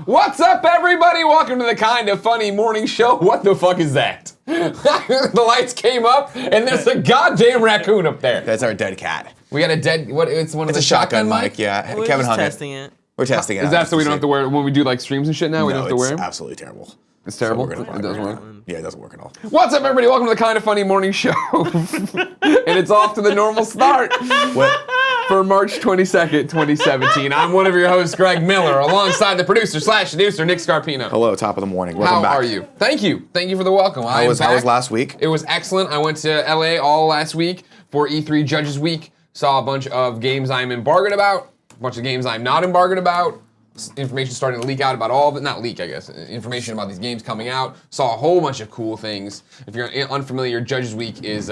What's up, everybody? Welcome to the Kind of Funny Morning Show. What the fuck is that? The lights came up, and there's a goddamn raccoon up there. That's our dead cat. We got a dead. What? It's one of It's the a shotgun mic. mic. Yeah, We're Kevin just hung testing it. We're testing it. Is that so we don't have to wear when we do like streams and shit now? We don't have to wear them. It's absolutely terrible. It's terrible. So It doesn't work. Yeah, it doesn't work at all. What's up, everybody? Welcome to the Kind of Funny Morning Show, and it's off to the normal start. What? For March 22nd, 2017. I'm one of your hosts, Greg Miller, alongside the producer/deducer, Nick Scarpino. Hello, top of the morning. Welcome How back. are you? Thank you. Thank you for the welcome. How was last week? It was excellent. I went to LA all last week for E3 Judges Week. Saw a bunch of games I'm embargoed about, a bunch of games I'm not embargoed about. Information starting to leak out about all of it. Not leak, I guess. Information about these games coming out. Saw a whole bunch of cool things. If you're unfamiliar, Judges Week is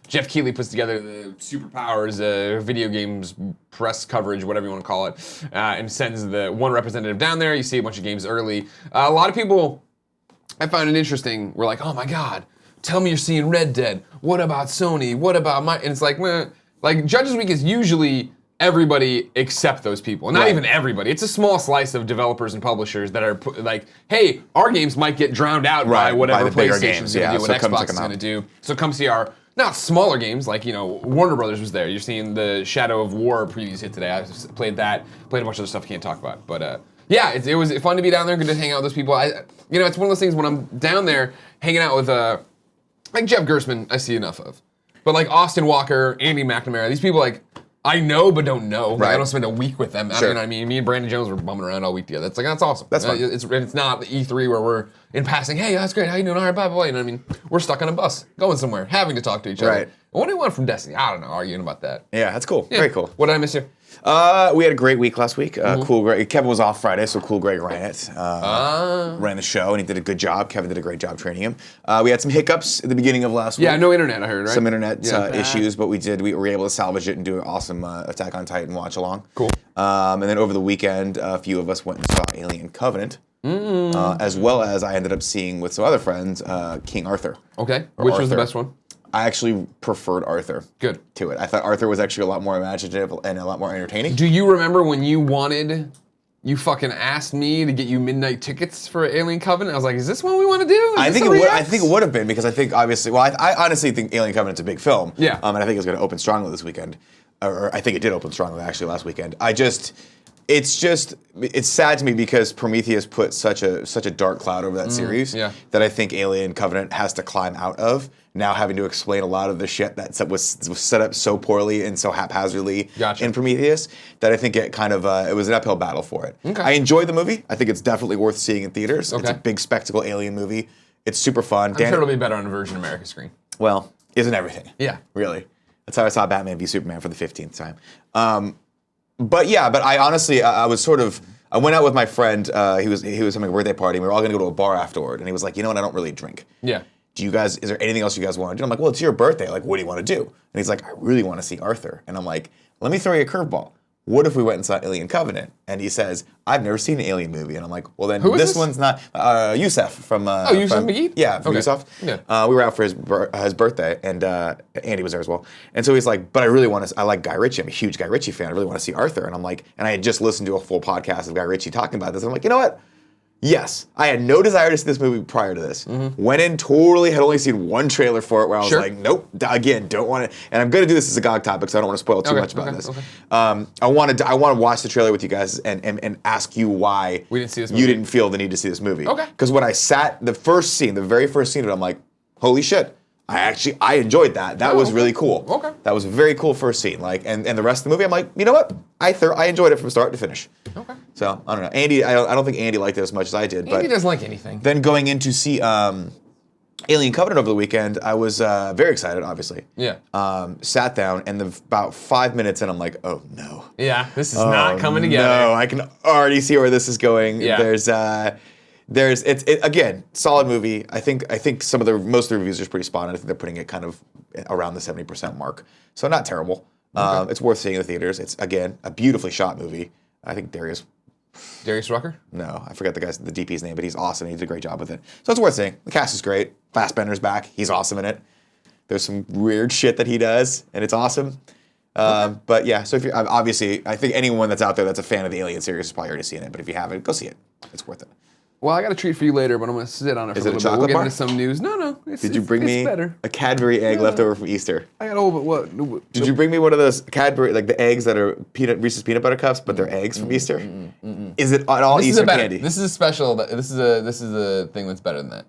Jeff Keighley puts together the Superpowers video games press coverage, whatever you want to call it, and sends the one representative down there. You see a bunch of games early. A lot of people, I found it interesting, were like, oh my God, tell me you're seeing Red Dead. What about Sony? What about my... And it's like, meh. Like, Judges Week is usually everybody except those people. Not even everybody. It's a small slice of developers and publishers that are like, hey, our games might get drowned out by whatever PlayStation's going to do, what Xbox is going to do. So come see our, not smaller games, like, Warner Brothers was there. You're seeing the Shadow of War previews hit today. I played that, played a bunch of other stuff I can't talk about. But yeah, it was fun to be down there, good to hang out with those people. It's one of those things when I'm down there hanging out with, like Jeff Gerstmann, I see enough of. But like Austin Walker, Andy McNamara, these people like, I know but don't know. Like, I don't spend a week with them. Sure. You know what I mean? Me and Brandon Jones were bumming around all week together. It's like, that's awesome. That's fun. It's not the E3 where we're in passing, hey, that's great, how you doing? All right, blah, blah, blah. You know what I mean? We're stuck on a bus, going somewhere, having to talk to each other. Right. What do you want from Destiny? I don't know, arguing about that. Yeah, that's cool. Yeah. Very cool. What did I miss here? We had a great week last week. Cool Greg. Kevin was off Friday, so Cool Greg ran it. Ran the show, and he did a good job. Kevin did a great job training him. We had some hiccups at the beginning of last week. Yeah, no internet, I heard, right? Some internet issues, but we were able to salvage it and do an awesome Attack on Titan watch along. Cool. And then over the weekend, a few of us went and saw Alien Covenant, as well as I ended up seeing with some other friends King Arthur. Okay, which was the best one? I actually preferred Arthur. Good. To it. I thought Arthur was actually a lot more imaginative and a lot more entertaining. Do you remember when you fucking asked me to get you midnight tickets for Alien Covenant? I was like, is this one we want to do? I think it would have been, because I think obviously, I honestly think Alien Covenant's a big film. Yeah. And I think it's going to open strongly this weekend. Or I think it did open strongly actually last weekend. It's sad to me because Prometheus put such a dark cloud over that series that I think Alien Covenant has to climb out of. Now having to explain a lot of the shit that was set up so poorly and so haphazardly in Prometheus that I think it was an uphill battle for it. Okay. I enjoyed the movie. I think it's definitely worth seeing in theaters. Okay. It's a big spectacle alien movie. It's super fun. I'm sure it'll be better on a Virgin America screen. Well, isn't everything? Yeah. Really. That's how I saw Batman v Superman for the 15th time. But I honestly, I went out with my friend, he was having a birthday party, and we were all gonna go to a bar afterward, and he was like, you know what, I don't really drink. Yeah. Is there anything else you guys want to do? I'm like, well, it's your birthday, like, what do you want to do? And he's like, I really want to see Arthur. And I'm like, let me throw you a curveball. What if we went and saw Alien Covenant? And he says, I've never seen an Alien movie. And I'm like, well then, this one's not, Youssef from... Youssef McGee? Yeah, from Youssef. Yeah. We were out for his birthday, and Andy was there as well. And so he's like, but I like Guy Ritchie. I'm a huge Guy Ritchie fan. I really want to see Arthur. And I'm like, and I had just listened to a full podcast of Guy Ritchie talking about this. I'm like, you know what? Yes, I had no desire to see this movie prior to this. Went in totally, had only seen one trailer for it where I was like, nope, again, don't want to. And I'm going to do this as a GOG topic, so I don't want to spoil too much about this. Okay. I want to watch the trailer with you guys and ask you why we didn't see this movie. You didn't feel the need to see this movie. Okay. Because when I sat, the very first scene of it, I'm like, holy shit. I enjoyed that. That was really cool. Okay. That was a very cool first scene. Like, and the rest of the movie, I'm like, you know what? I enjoyed it from start to finish. Okay. So I don't know. Andy, I don't think Andy liked it as much as I did. Andy doesn't like anything. Then going in to see Alien Covenant over the weekend, I was very excited, obviously. Yeah. Sat down, and about 5 minutes in, I'm like, oh no. Yeah, this is not coming together. No, I can already see where this is going. Yeah. It's again, solid movie. I think most of the reviews are pretty spot on. I think they're putting it kind of around the 70% mark. So not terrible. Okay. It's worth seeing in the theaters. It's again a beautifully shot movie. I think Darius Rucker? No, I forget the DP's name, but he's awesome. He did a great job with it. So it's worth seeing. The cast is great. Fassbender's back. He's awesome in it. There's some weird shit that he does, and it's awesome. But yeah, so if you're obviously, I think anyone that's out there that's a fan of the Alien series has probably already seen it. But if you haven't, go see it. It's worth it. Well, I got a treat for you later, but I'm going to sit on it for a little bit. We'll get into some news. No. Did you bring me better. a Cadbury egg left over from Easter? I got a little bit. What? Did you bring me one of those Cadbury, like the eggs that are Reese's peanut butter cups, but they're eggs from Easter? Is it at all Easter candy? This is a special. This is a thing that's better than that.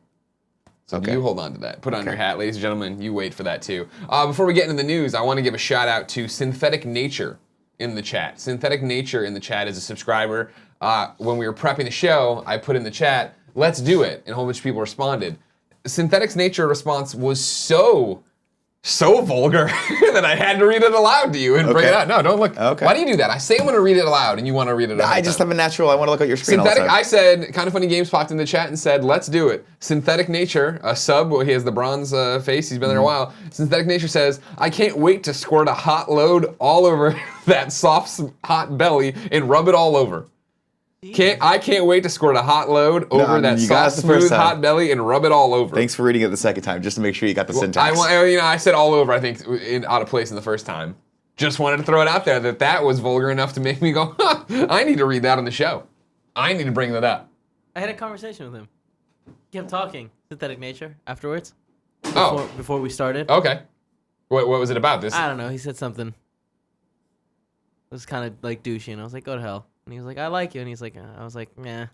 So you hold on to that. Put on your hat, ladies and gentlemen. You wait for that too. Before we get into the news, I want to give a shout out to Synthetic Nature in the chat. Synthetic Nature in the chat is a subscriber. When we were prepping the show, I put in the chat, let's do it, and a whole bunch of people responded. Synthetic's Nature response was so vulgar that I had to read it aloud to you and bring it out. No, don't look. Okay. Why do you do that? I say I'm going to read it aloud, and you want to read it aloud. I just have a natural, I want to look at your screen Synthetic, all the time. I said, Kind of Funny Games popped in the chat and said, let's do it. Synthetic Nature, a sub, he has the bronze face, he's been there a while. Synthetic Nature says, I can't wait to squirt a hot load all over that soft, hot belly and rub it all over. I can't wait to squirt a hot load over that soft, smooth, hot belly and rub it all over. Thanks for reading it the second time, just to make sure you got the syntax. I said all over, I think, out of place in the first time. Just wanted to throw it out there that was vulgar enough to make me go, I need to read that on the show. I need to bring that up. I had a conversation with him. Kept talking, Synthetic Nature, afterwards. Before we started. Okay. What was it about? I don't know. He said something. It was kind of like douchey, and I was like, go to hell. And he was like, I like you. And he's like, I was like, nah. And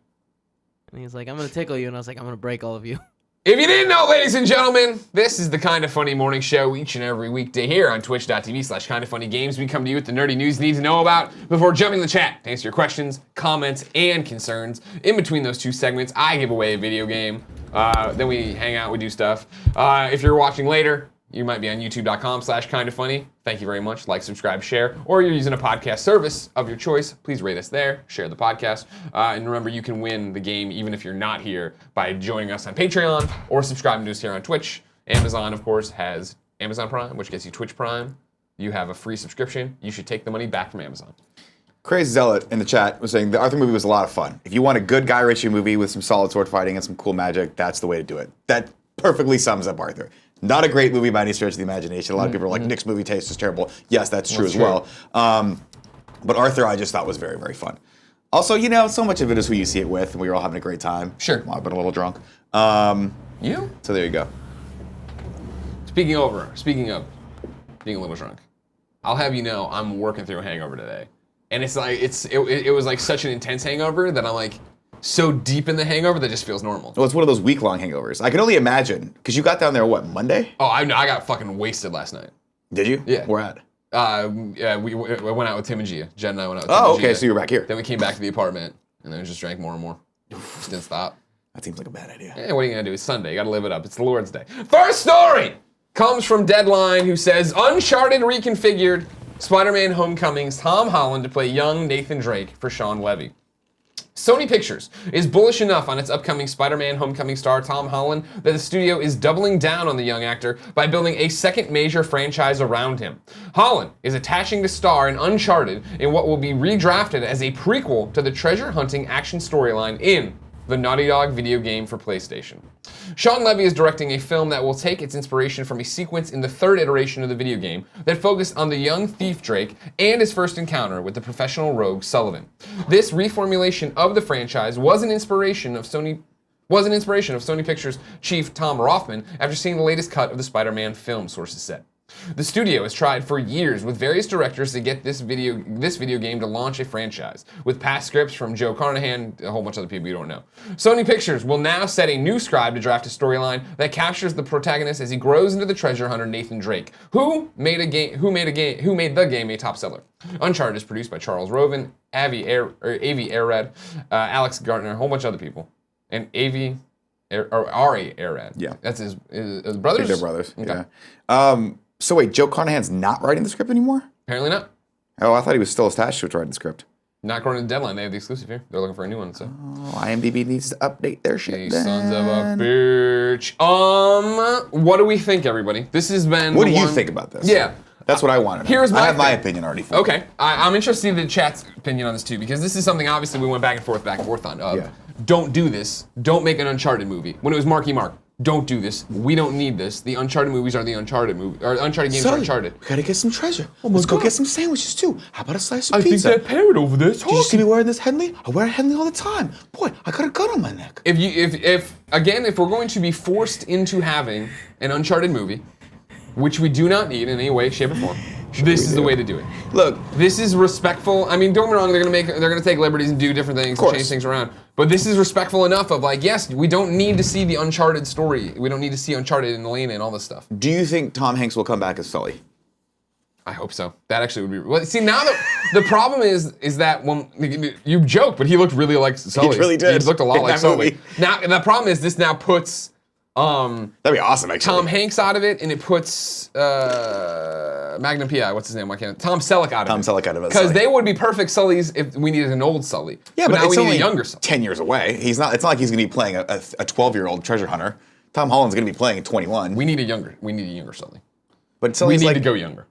he's like, I'm going to tickle you. And I was like, I'm going to break all of you. If you didn't know, ladies and gentlemen, this is the Kind of Funny morning show each and every weekday here on twitch.tv/kindoffunnygames. We come to you with the nerdy news you need to know about before jumping in the chat to answer your questions, comments, and concerns. In between those two segments, I give away a video game. Then we hang out, we do stuff. If you're watching later, you might be on youtube.com/kindoffunny. Thank you very much. Like, subscribe, share. Or you're using a podcast service of your choice. Please rate us there. Share the podcast. And remember, you can win the game even if you're not here by joining us on Patreon or subscribing to us here on Twitch. Amazon, of course, has Amazon Prime, which gets you Twitch Prime. You have a free subscription. You should take the money back from Amazon. Crazy Zealot in the chat was saying the Arthur movie was a lot of fun. If you want a good Guy Ritchie movie with some solid sword fighting and some cool magic, that's the way to do it. That perfectly sums up Arthur. Not a great movie by any stretch of the imagination. A lot of people are like, Nick's movie taste is terrible. Yes, that's true as well. But Arthur, I just thought was very, very fun. Also, so much of it is who you see it with, and we were all having a great time. Sure. I've been a little drunk. You? So there you go. Speaking of being a little drunk, I'll have you know I'm working through a hangover today. And it's like, it was like such an intense hangover that I'm like, so deep in the hangover that just feels normal. Well, it's one of those week-long hangovers. I can only imagine, because you got down there, what, Monday? Oh, I got fucking wasted last night. Did you? Yeah. Where at? We went out with Tim and Gia. Jen and I went out with Tim and okay, Gia. so you were back here. Then we came back to the apartment, and then we just drank more and more. Just didn't stop. That seems like a bad idea. Yeah, what are you going to do? It's Sunday. You got to live it up. It's the Lord's Day. First story comes from Deadline, who says, Uncharted reconfigured, Spider-Man Homecoming's Tom Holland to play young Nathan Drake for Sean Levy. Sony Pictures is bullish enough on its upcoming Spider-Man Homecoming star Tom Holland that the studio is doubling down on the young actor by building a second major franchise around him. Holland is attaching to star in Uncharted in what will be redrafted as a prequel to the treasure-hunting action storyline in the Naughty Dog video game for PlayStation. Sean Levy is directing a film that will take its inspiration from a sequence in the third iteration of the video game that focused on the young thief Drake and his first encounter with the professional rogue Sullivan. This reformulation of the franchise was an inspiration of Sony Pictures chief Tom Rothman after seeing the latest cut of the Spider-Man film, sources said. The studio has tried for years with various directors to get this video game to launch a franchise, with past scripts from Joe Carnahan, a whole bunch of other people you don't know. Sony Pictures will now set a new scribe to draft a storyline that captures the protagonist as he grows into the treasure hunter Nathan Drake, who made the game a top seller. Uncharted is produced by Charles Roven, Avi Arad, Alex Gartner, a whole bunch of other people, and Ari Arad. Yeah, that's his brothers. I think they're brothers. Okay. Yeah. So wait, Joe Carnahan's not writing the script anymore? Apparently not. Oh, I thought he was still attached to writing the script. Not according to Deadline. They have the exclusive here. They're looking for a new one. So. Oh, IMDb needs to update their shit. These sons of a bitch. What do we think, everybody? This has been. What do you think about this? Yeah. That's what I want to know. I have my opinion already. Okay. I'm interested in the chat's opinion on this too, because this is something obviously we went back and forth on. Don't do this. Don't make an Uncharted movie. When it was Marky Mark. don't do this. We don't need this. The Uncharted movies are the Uncharted movie, or Uncharted games are Uncharted. We gotta get some treasure. Let's go get some sandwiches too. How about a slice of I pizza? think that parrot over there is Did you see talking. me wearing this Henley? I wear a Henley all the time. Boy, I got a gun on my neck. If we're going to be forced into having an Uncharted movie, which we do not need in any way, shape, or form, this is the way to do it. Look, This is respectful. I mean, don't get me wrong. They're gonna take liberties and do different things and course. change things around. But this is respectful enough of like, yes, we don't need to see the Uncharted story. We don't need to see Uncharted and Elena and all this stuff. do you think Tom Hanks will come back as Sully? I hope so. That actually would be. Well, see, now the problem is that when you joke, but he looked really like Sully. really did He looked a lot in like that Sully. movie. Now the problem is this now puts That'd be awesome, actually. Tom Hanks out of it, and it puts Magnum PI. What's his name? Why can't Tom Selleck out of it? Tom Selleck out of it. Because they would be perfect Sullys if we needed an old Sully. Yeah, but now it's we need only a younger Sully. 10 years away. It's not like he's gonna be playing a 12-year-old treasure hunter. Tom Holland's gonna be playing 21. We need a younger Sully. But We Sully's need like, to go younger.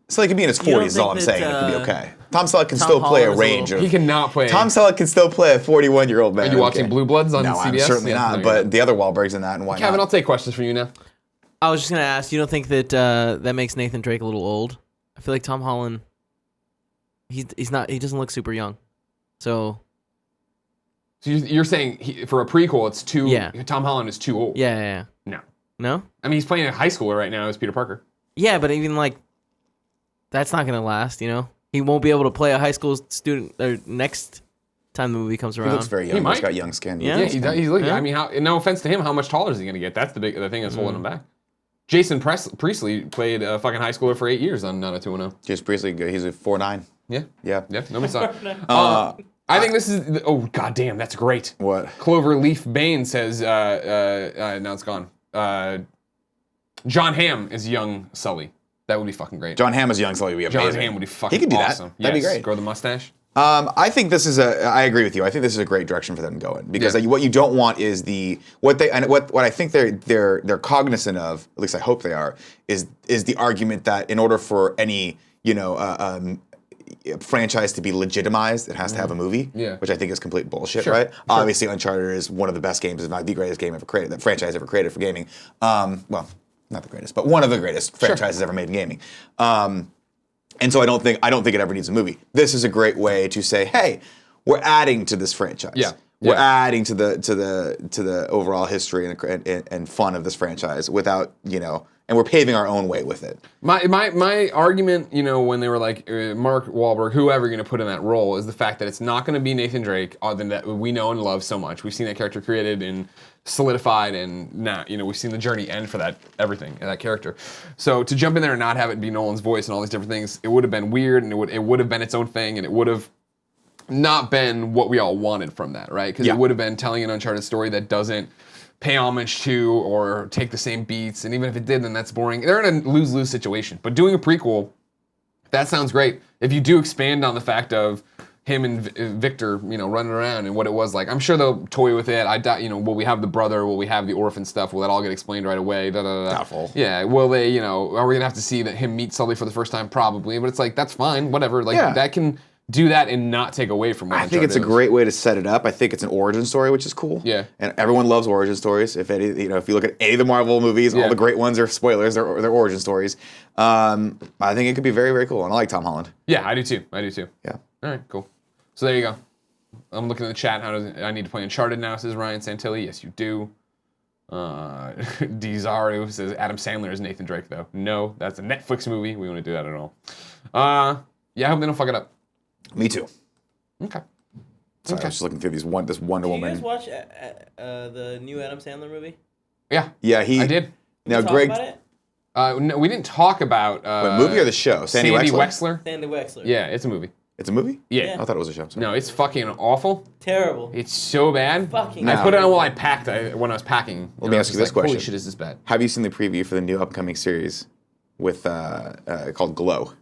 Sully could be in his don't 40s is all I'm think saying. that, It could be okay. Tom Selleck can Tom still play a Holland is a range little- of... He cannot play. Tom Selleck can still play a 41-year-old man. Are you watching Blue Bloods on no, CBS? I'm certainly Yeah, not, no, but you're not. the other Wahlberg's in that, and why Kevin, I'll not? take questions from you now. I was just gonna ask. You don't think that that makes Nathan Drake a little old? I feel like Tom Holland. He's not. He doesn't look super young. So So you're saying for a prequel, it's too. Yeah. Tom Holland is too old. yeah. No. No. I mean, he's playing a high schooler right now as Peter Parker. Yeah, but even like, that's not gonna last. You know, he won't be able to play a high school student next time the movie comes He around. looks very young. He He's might. got young skin. Yeah. Yeah, he's looking. Yeah. I mean, no offense to him, how much taller is he going to get? That's the thing that's holding him back. Jason Priestley played a fucking high schooler for 8 years on 90210. Just Priestley, he's a 4'9". Yeah, Yeah. yeah. Nobody saw it. I think this is. Oh goddamn, that's great. What? Cloverleaf Bane says. Now it's gone. John Hamm is young Sully. That would be fucking great. John Hamm is young, so he'd be amazing. John Hamm would be fucking He could do awesome. that. That'd be Yes, great. Grow the mustache. I think this is I agree with you. I think this is a great direction for them to go in because Yeah. what you don't want is what I think they're cognizant of. At least I hope they are. Is the argument that in order for any franchise to be legitimized, it has to have a movie. Yeah. Which I think is complete bullshit. Sure, Right. sure. Obviously, Uncharted is one of the best games, if not the greatest game ever created, that franchise ever created for gaming. Well, not the greatest, but one of the greatest franchises ever made in gaming. And so I don't think it ever needs a movie. This is a great way to say, hey, we're adding to this franchise. Yeah. We're adding to the overall history and fun of this franchise without, and we're paving our own way with it. My argument, when they were like Mark Wahlberg, whoever you're going to put in that role, is the fact that it's not going to be Nathan Drake, other than that we know and love so much. We've seen that character created and solidified, and now we've seen the journey end for that character. So to jump in there and not have it be Nolan's voice and all these different things, it would have been weird, and it would have been its own thing, and it would have not been what we all wanted from that, right? Because it would have been telling an Uncharted story that doesn't pay homage to or take the same beats, and even if it did, then that's boring. They're in a lose-lose situation. But doing a prequel, that sounds great. If you do expand on the fact of him and Victor, running around and what it was like, I'm sure they'll toy with it. I doubt, will we have the brother? Will we have the orphan stuff? Will that all get explained right away? Doubtful. Yeah. Will they? Are we gonna have to see that him meet Sully for the first time? Probably. But it's like that's fine. Whatever. Like that can do that and not take away from what I think it's a Uncharted is. great way to set it up. I think it's an origin story, which is cool. Yeah. And everyone loves origin stories. If you look at any of the Marvel movies, all the great ones are spoilers. They're origin stories. I think it could be very, very cool. And I like Tom Holland. Yeah, I do too. Yeah. All right, cool. So there you go. I'm looking at the chat. I need to play Uncharted now, says Ryan Santilli. Yes, you do. D. Zaru says Adam Sandler is Nathan Drake, though. No, that's a Netflix movie. We wouldn't do that at all. Yeah, I hope they don't fuck it up. Me too. Okay. So I was just looking through this Wonder Did you Woman. guys watch the new Adam Sandler movie? Yeah. Yeah, I did. Now, Talk Greg, about it? No, we didn't talk about the movie or the show? Sandy Wexler. Sandy Wexler. Yeah, it's a movie. It's a movie? Yeah. I thought it was a show. Sorry. No, it's fucking awful. Terrible. It's so bad. Fucking I No. put it on while I packed. When I was packing. Let me ask you this question. Holy shit, is this bad? Have you seen the preview for the new upcoming series with called Glow?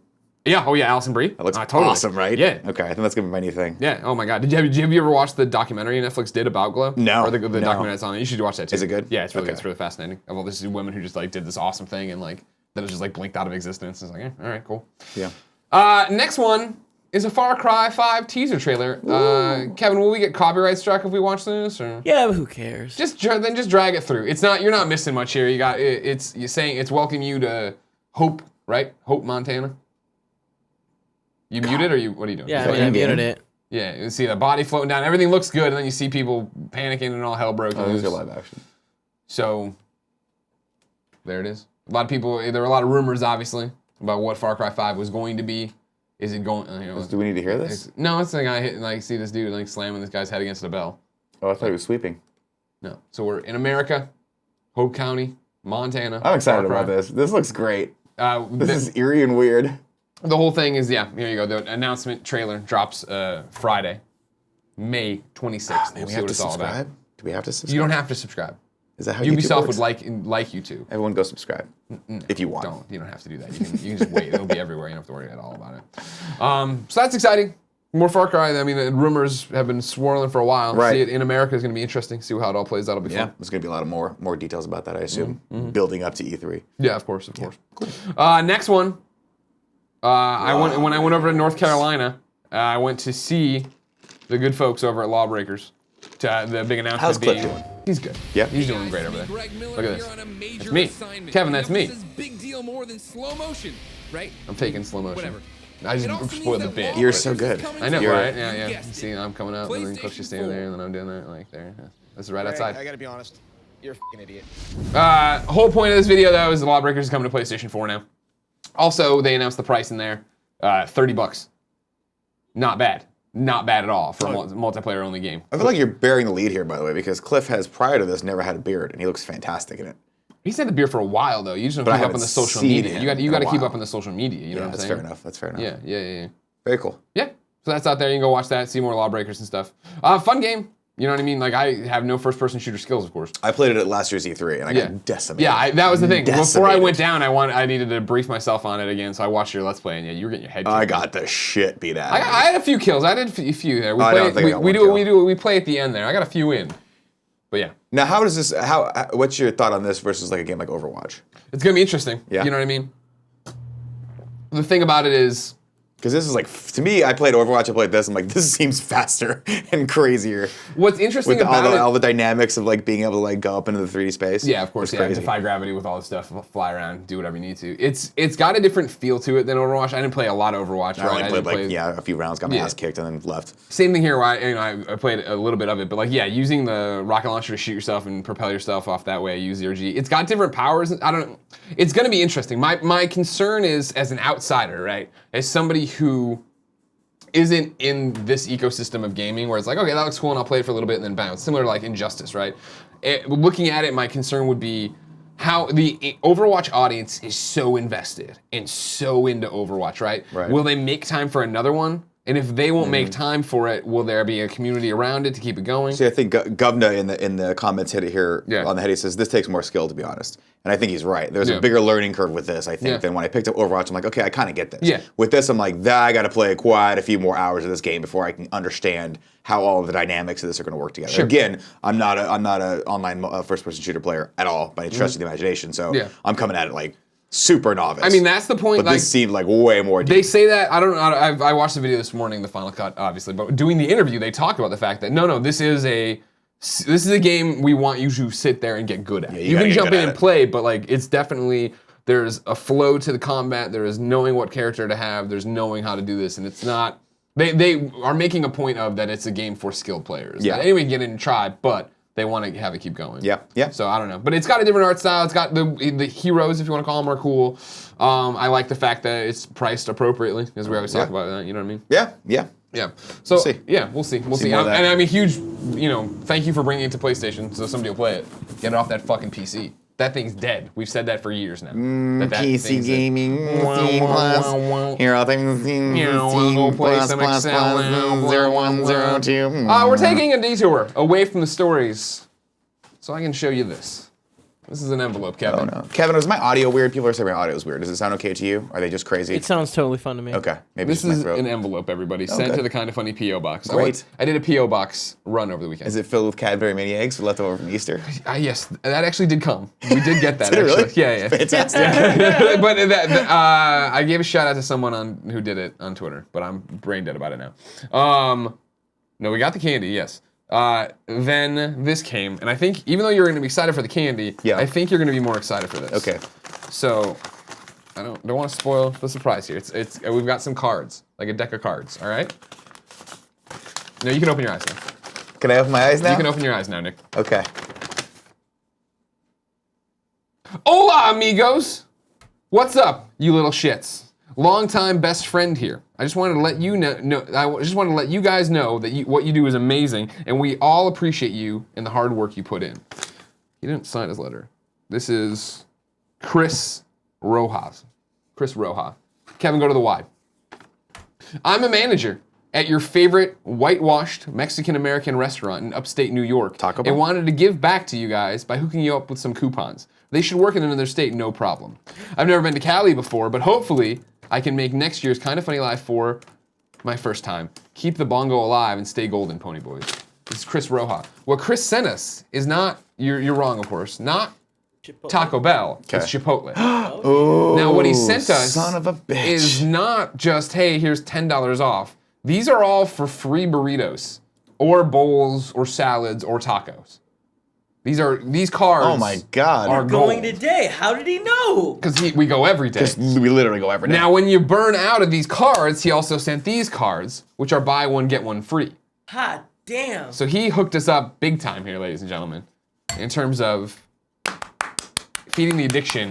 Yeah. Oh yeah, Alison Brie. That looks totally. awesome, right? Yeah. Okay, I think that's gonna be my new thing. Yeah. Oh my god. Have you ever watched the documentary Netflix did about Glow? No, Or the no. documentary that's on it? You should watch that too. Is it good? Yeah, it's really Okay. it's really fascinating. Of all these women who just like did this awesome thing and like then it just like blinked out of existence. It's like, all right, cool. Yeah. Next one. is a Far Cry 5 teaser trailer. Kevin, will we get copyright struck if we watch this? Or? Yeah, but who cares? Just drag it through. It's not. You're not missing much here. You got. You're saying it's welcoming you to Hope, right? Hope, Montana. You muted or you? What are you doing? Yeah, I muted it. Yeah, you see the body floating down. Everything looks good, and then you see people panicking and all hell broke loose. Oh, there's your live action. So there it is. A lot of people. There were a lot of rumors, obviously, about what Far Cry 5 was going to be. Is it going? Do we need to hear this? No, it's the guy hitting. Like, see this dude like slamming this guy's head against the bell. Oh, I thought he was sweeping. No. So we're in America, Hope County, Montana. I'm excited about this. This looks great. This is eerie and weird. The whole thing is, here you go. The announcement trailer drops Friday, May 26th. Man, we have to subscribe? Do we have to subscribe? You don't have to subscribe. Is that how Ubisoft works? would like you to. Everyone go subscribe if you want. You don't have to do that. You can just wait. It'll be everywhere. You don't have to worry at all about it. So that's exciting. More Far Cry. I mean, the rumors have been swirling for a while. Right. See it in America is going to be interesting. See how it all plays. That'll be fun. There's going to be a lot of more details about that, I assume, building up to E3. Yeah, of course. Cool. Next one. When I went over to North Carolina, I went to see the good folks over at Lawbreakers. The big announcement. How's Cliff doing? He's good. Yeah, he's doing great over there. Look at this. That's me. Kevin, that's me. Big deal more than slow motion, right? I'm taking slow motion. Whatever. I just spoiled the bit. You're so good. I know, You're- right? Yeah. You see, I'm coming up, and then Cliff's just standing there, and then I'm doing that, like there. This is right outside. I gotta be honest. You're a f***ing idiot. Whole point of this video, though, is the Lawbreakers is coming to PlayStation 4 now. Also, they announced the price in there, $30. Not bad. Not bad at all for a multiplayer-only game. I feel like you're bearing the lead here, by the way, because Cliff has, prior to this, never had a beard, and he looks fantastic in it. He's had the beer for a while, though. You just don't keep up on the social media. You got to keep up on the social media. You know what I'm that's saying? fair enough. That's fair enough. Yeah. Very cool. Yeah. So that's out there. You can go watch that, see more Lawbreakers and stuff. Fun game. You know what I mean? Like, I have no first-person shooter skills, of course. I played it at last year's E3, and I got decimated. Yeah, that was the thing. Before I Decimated. went down, I needed to brief myself on it again, so I watched your Let's Play, and yeah, you were getting your head kicked. I got the shit beat out of me. I had a few kills. I did a few there. I don't think I got one kill. We play at the end there. I got a few in. But yeah. Now, how does this? What's your thought on this versus like a game like Overwatch? It's going to be interesting. Yeah. You know what I mean? The thing about it is, Because this is like, to me, I played Overwatch, I played this, I'm like, this seems faster and crazier. what's interesting With about all the dynamics of like being able to like go up into the 3D space. yeah, of course, It's crazy. defy gravity with all this stuff, fly around, do whatever you need to. It's got a different feel to it than Overwatch. I didn't play a lot of Overwatch. I only didn't played like, a few rounds, got my ass kicked, and then left. Same thing here. Where I played a little bit of it, but like using the rocket launcher to shoot yourself and propel yourself off that way. Use zero G. It's got different powers. I don't. It's going to be interesting. My concern is as an outsider, right? As somebody who isn't in this ecosystem of gaming, where it's like, okay, that looks cool, and I'll play it for a little bit and then bounce. Similar to like Injustice, right? Looking at it, my concern would be how the Overwatch audience is so invested and so into Overwatch, right? Will they make time for another one? And if they won't make time for it, will there be a community around it to keep it going? See, I think Govna in the comments hit it here on the head. He says this takes more skill, to be honest, and I think he's right. There's a bigger learning curve with this, I think, than when I picked up Overwatch. I'm like, okay, I kind of get this. Yeah. With this, I'm like, I got to play quite a few more hours of this game before I can understand how all of the dynamics of this are going to work together. Sure. Again, I'm not an online first-person shooter player at all by any stretch of the imagination. So I'm coming at it like super novice. I mean, that's the point. But like, this seemed like way more deep. They say that, I don't know, I watched the video this morning, the final cut, obviously, but doing the interview, they talk about the fact that, no, this is a game we want you to sit there and get good at. You can jump in and play, but like, it's definitely, there's a flow to the combat, there is knowing what character to have, there's knowing how to do this, and it's not, they are making a point of that it's a game for skilled players. Yeah. That anyone can get in and try, but they want to have it keep going. Yeah. So I don't know, but it's got a different art style. It's got the heroes, if you want to call them, are cool. I like the fact that it's priced appropriately, as we always talk about that. You know what I mean? Yeah. So We'll see. yeah, we'll see. We'll see. more of that. And I'm a huge, thank you for bringing it to PlayStation, so somebody will play it. Get it off that fucking PC. That thing's dead. We've said that for years now. That PC thing's gaming, Steam Plus, here are things, Steam go play Plus, some Plus, Excel Plus, now, 0102. We're taking a detour away from the stories, so I can show you this. This is an envelope, Kevin. Oh no, Kevin, was my audio weird? People are saying my audio is weird. Does it sound okay to you? Are they just crazy? It sounds totally fun to me. Okay, maybe This it's my is throat. an envelope, everybody. Sent good. to the Kind of Funny P.O. Box. Great. I did a P.O. Box run over the weekend. Is it filled with Cadbury mini eggs left over from Easter? Yes, that actually did come. We did get that, Did it actually. really? Yeah, yeah. Fantastic. But I gave a shout out to someone who did it on Twitter, but I'm brain dead about it now. No, we got the candy, yes. Then this came, and I think even though you're going to be excited for the candy, Yeah. I think you're going to be more excited for this. Okay. So, I don't want to spoil the surprise here. It's we've got some cards, like a deck of cards. All right. No, you can open your eyes now. Can I open my eyes now? You can open your eyes now, Nick. Okay. Hola, amigos! What's up, you little shits? Longtime best friend here. I just wanted to let you know. I just wanted to let you guys know that what you do is amazing, and we all appreciate you and the hard work you put in. He didn't sign his letter. This is Chris Rojas. Chris Rojas. Kevin, go to the Y. I'm a manager at your favorite whitewashed Mexican-American restaurant in upstate New York. Taco Bell? And wanted to give back to you guys by hooking you up with some coupons. They should work in another state, no problem. I've never been to Cali before, but hopefully I can make next year's Kind of Funny Live 4 my first time. Keep the bongo alive and stay golden, Pony Boys. This is Chris Rojas. What Chris sent us is not, you're wrong, of course, not Taco Bell. It's Chipotle. Ooh, Now, what he sent us son of a bitch. is not just, hey, here's $10 off. These are all for free burritos, or bowls, or salads, or tacos. These cards. Oh my God. Are Going gold. today. How did he know? Because we go every day. We literally go every day. Now, when you burn out of these cards, he also sent these cards, which are buy one, get one free. Hot damn. So he hooked us up big time here, ladies and gentlemen, in terms of feeding the addiction.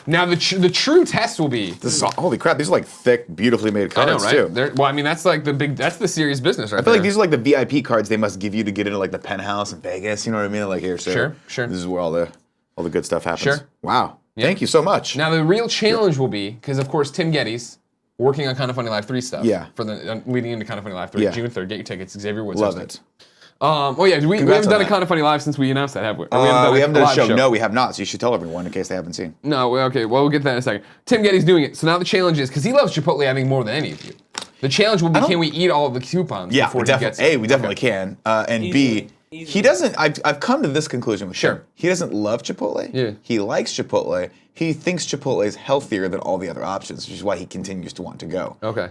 Now, the true test will be. This is, holy crap, these are like thick, beautifully made I know, cards right? too. Well, I mean, that's like that's the serious business, right? I feel like these are like the VIP cards they must give you to get into like the penthouse in Vegas. You know what I mean? Like here, sir. Sure. This is where all the good stuff happens. Sure. Wow. Thank you so much. Now, the real challenge will be, because of course, Tim Gettys, working on Kind of Funny Live 3 stuff. Yeah. For the leading into Kind of Funny Live 3, Yeah. June 3rd. Get your tickets. Xavier Woods. Love hosting. it. Oh yeah, we Congrats haven't done on a that. Kind of Funny Live since we announced that, have we? Or We haven't done a live show. No, we have not. So you should tell everyone in case they haven't seen. No, okay, well, we'll get to that in a second. Tim Gettys doing it. So now the challenge is, because he loves Chipotle, I think, more than any of you. The challenge will be, can we eat all of the coupons Yeah, before we he gets definitely. it? A, we definitely can. And B, Easily. he doesn't. I've come to this conclusion with Sure. him. He doesn't love Chipotle. Yeah. He likes Chipotle. He thinks Chipotle is healthier than all the other options, which is why he continues to want to go. Okay.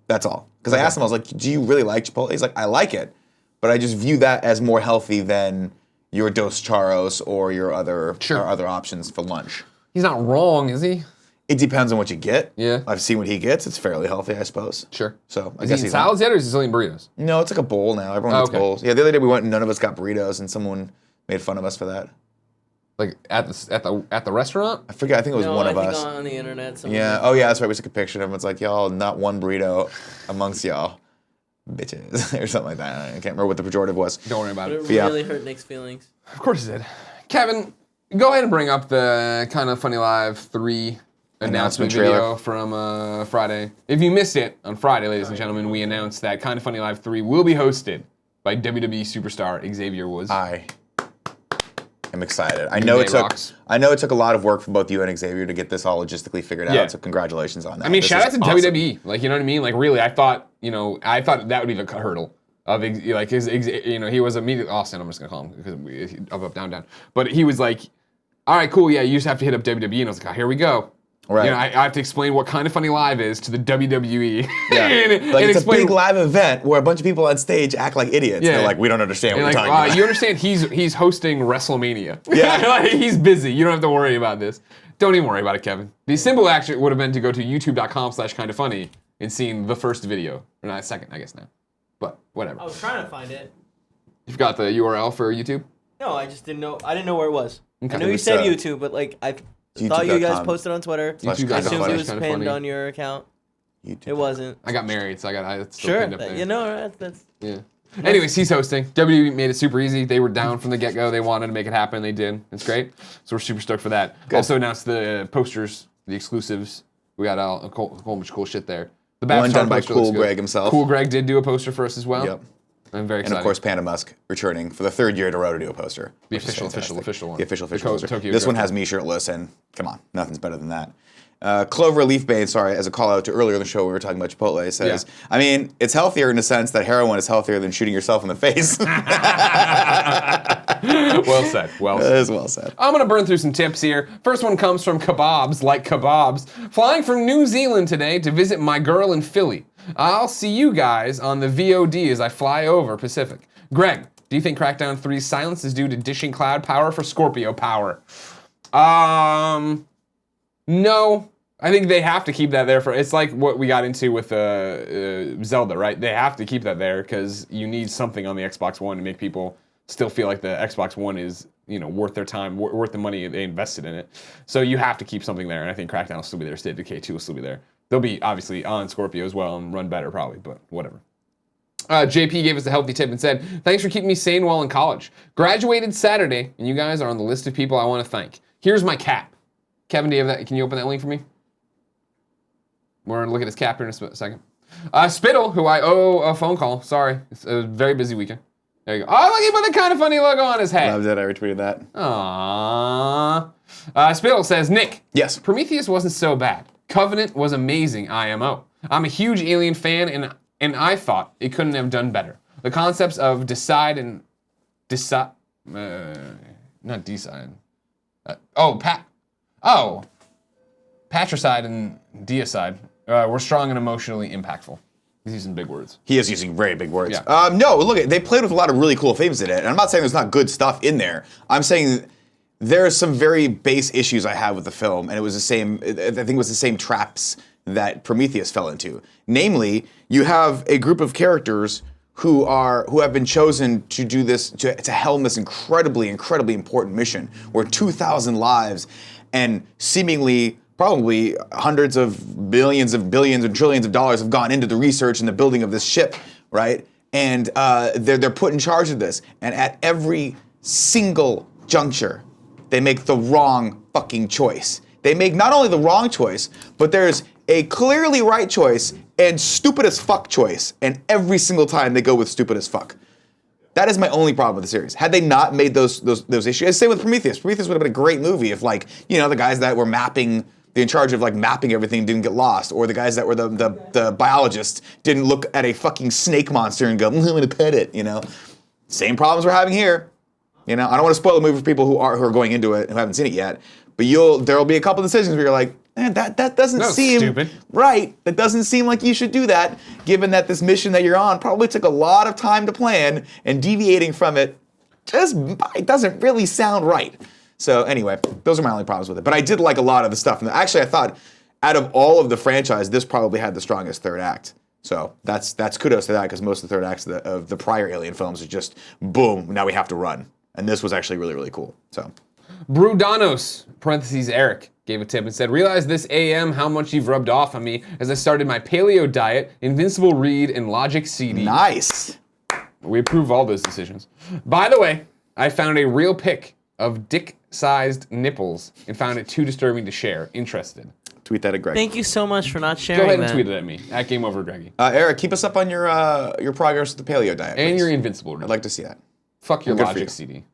That's all. Because I asked him, I was like, do you really like Chipotle? He's like, I like it, but I just view that as more healthy than your Dos Charos or your other options for lunch. He's not wrong, is he? It depends on what you get. Yeah. I've seen what he gets. It's fairly healthy, I suppose. Sure. So I Is guess he eating he's salads yet, or is he still eating burritos? No, it's like a bowl now. Everyone gets okay. bowls. Yeah, the other day we went and none of us got burritos, and someone made fun of us for that. Like at the restaurant? I forget. I think it was No, one I of think us. on the internet. someone- Yeah. Oh yeah, that's right. We took a picture of him. It's like y'all, not one burrito amongst y'all, bitches, or something like that. I can't remember what the pejorative was. Don't worry about But it. it Yeah. really hurt Nick's feelings. Of course it did. Kevin, go ahead and bring up the Kind of Funny Live 3 announcement trailer. video from Friday. If you missed it on Friday, ladies and gentlemen, we announced that Kind of Funny Live 3 will be hosted by WWE superstar Xavier Woods. I am excited. I New know Day it took. rocks. I know it took a lot of work for both you and Xavier to get this all logistically figured Yeah. out. So congratulations on that. I mean, This shout out is to awesome. WWE. Like, you know what I mean? Like, really, I thought that would be the hurdle of like his, he was immediately Austin. I'm just gonna call him because up, down, down. But he was like, all right, cool, yeah, you just have to hit up WWE, and I was like, oh, here we go. Right. You know, I have to explain what Kind of Funny Live is to the WWE. Yeah. and, Like and it's explain, a big live event where a bunch of people on stage act like idiots. Yeah. They're like, we don't understand what and you're like, talking about. you understand? He's hosting WrestleMania. Yeah. Like, he's busy. You don't have to worry about this. Don't even worry about it, Kevin. The simple action would have been to go to youtube.com/kindoffunny and seeing the first video, or not second, I guess now. But whatever. I was trying to find it. You've got the URL for YouTube. No, I just didn't know. I didn't know where it was. Okay. I knew It you was, said uh, YouTube, but like I thought you guys YouTube.com. posted on Twitter. YouTube.com. I assumed it was Kinda pinned Funny. on your account. YouTube. It wasn't. I got married, so it's still Sure. pinned up there. You know, that's Yeah. Anyways, he's hosting. WWE made it super easy. They were down from the get-go. They wanted to make it happen. They did. It's great. So we're super stoked for that. Also announced the posters, the exclusives. We got a whole bunch of cool shit there. The One Babstar done by poster Cool looks good. Greg himself. Cool Greg did do a poster for us as well. Yep. I'm very And excited. of course, Panda Musk returning for the 3rd year in a row to do a poster. The which is official fantastic. one. The official The poster. Tokyo This one Drift has me shirtless, and come on, nothing's better than that. Clover Leafbane, sorry, as a call out to earlier in the show, we were talking about Chipotle, says, Yeah. I mean, it's healthier in the sense that heroin is healthier than shooting yourself in the face. Well said. Well That said. is well said. I'm gonna burn through some tips here. First one comes from Kebabs, like kebabs. Flying from New Zealand today to visit my girl in Philly. I'll see you guys on the VOD as I fly over Pacific. Greg, do you think Crackdown 3's silence is due to dishing cloud power for Scorpio power? No. I think they have to keep that there for. It's like what we got into with Zelda, right? They have to keep that there because you need something on the Xbox One to make people still feel like the Xbox One is, worth their time, worth the money they invested in it. So you have to keep something there, and I think Crackdown will still be there. State of Decay 2 will still be there. They'll be obviously on Scorpio as well and run better probably, but whatever. JP gave us a healthy tip and said, thanks for keeping me sane while in college. Graduated Saturday, and you guys are on the list of people I want to thank. Here's my cap. Kevin, do you have that? Can you open that link for me? We're going to look at his cap here in a second. Spittle, who I owe a phone call. Sorry. It's a very busy weekend. There you go. Oh, look, he put a kind of funny logo on his head. Loved it. I retweeted that. Aww. Spittle says, Nick. Yes. Prometheus wasn't so bad. Covenant was amazing, IMO. I'm a huge Alien fan, and I thought it couldn't have done better. The concepts of not decide. Patricide and deicide were strong and emotionally impactful. He's using big words. He is using very big words. Yeah. No, look, they played with a lot of really cool themes in it. And I'm not saying there's not good stuff in there. I'm saying there are some very base issues I have with the film, and it was the same, I think it was the same traps that Prometheus fell into. Namely, you have a group of characters who have been chosen to do this, to helm this incredibly important mission where 2,000 lives and seemingly probably hundreds of billions and trillions of dollars have gone into the research and the building of this ship, right? And they're put in charge of this. And at every single juncture, they make the wrong fucking choice. They make not only the wrong choice, but there's a clearly right choice and stupid as fuck choice. And every single time they go with stupid as fuck. That is my only problem with the series. Had they not made those issues, same with Prometheus. Prometheus would have been a great movie if, like, the guys that were in charge of, like, mapping everything didn't get lost, or the guys that were the biologists didn't look at a fucking snake monster and go, I'm gonna pet it, Same problems we're having here. I don't want to spoil the movie for people who are going into it who haven't seen it yet, but there'll be a couple decisions where you're like, man, that doesn't seem stupid. Right. That doesn't seem like you should do that, given that this mission that you're on probably took a lot of time to plan, and deviating from it doesn't really sound right. So anyway, those are my only problems with it. But I did like a lot of the stuff. And actually, I thought out of all of the franchise, this probably had the strongest third act. So that's kudos to that, because most of the third acts of the prior Alien films are just boom, now we have to run. And this was actually really, really cool. So Brudanos, parentheses Eric, gave a tip and said, realize this AM how much you've rubbed off on me as I started my paleo diet, Invincible Read, and Logic CD. nice. We approve all those decisions. By the way, I found a real pic of dick-sized nipples and found it too disturbing to share. Interested. Tweet that at Greg. Thank you so much for not Go sharing ahead and that. tweet it at me, at Game Over Greggy. Eric, keep us up on your progress with the paleo diet. And please. your Invincible Read. I'd like to see that. Fuck your Good for Logic you. CD.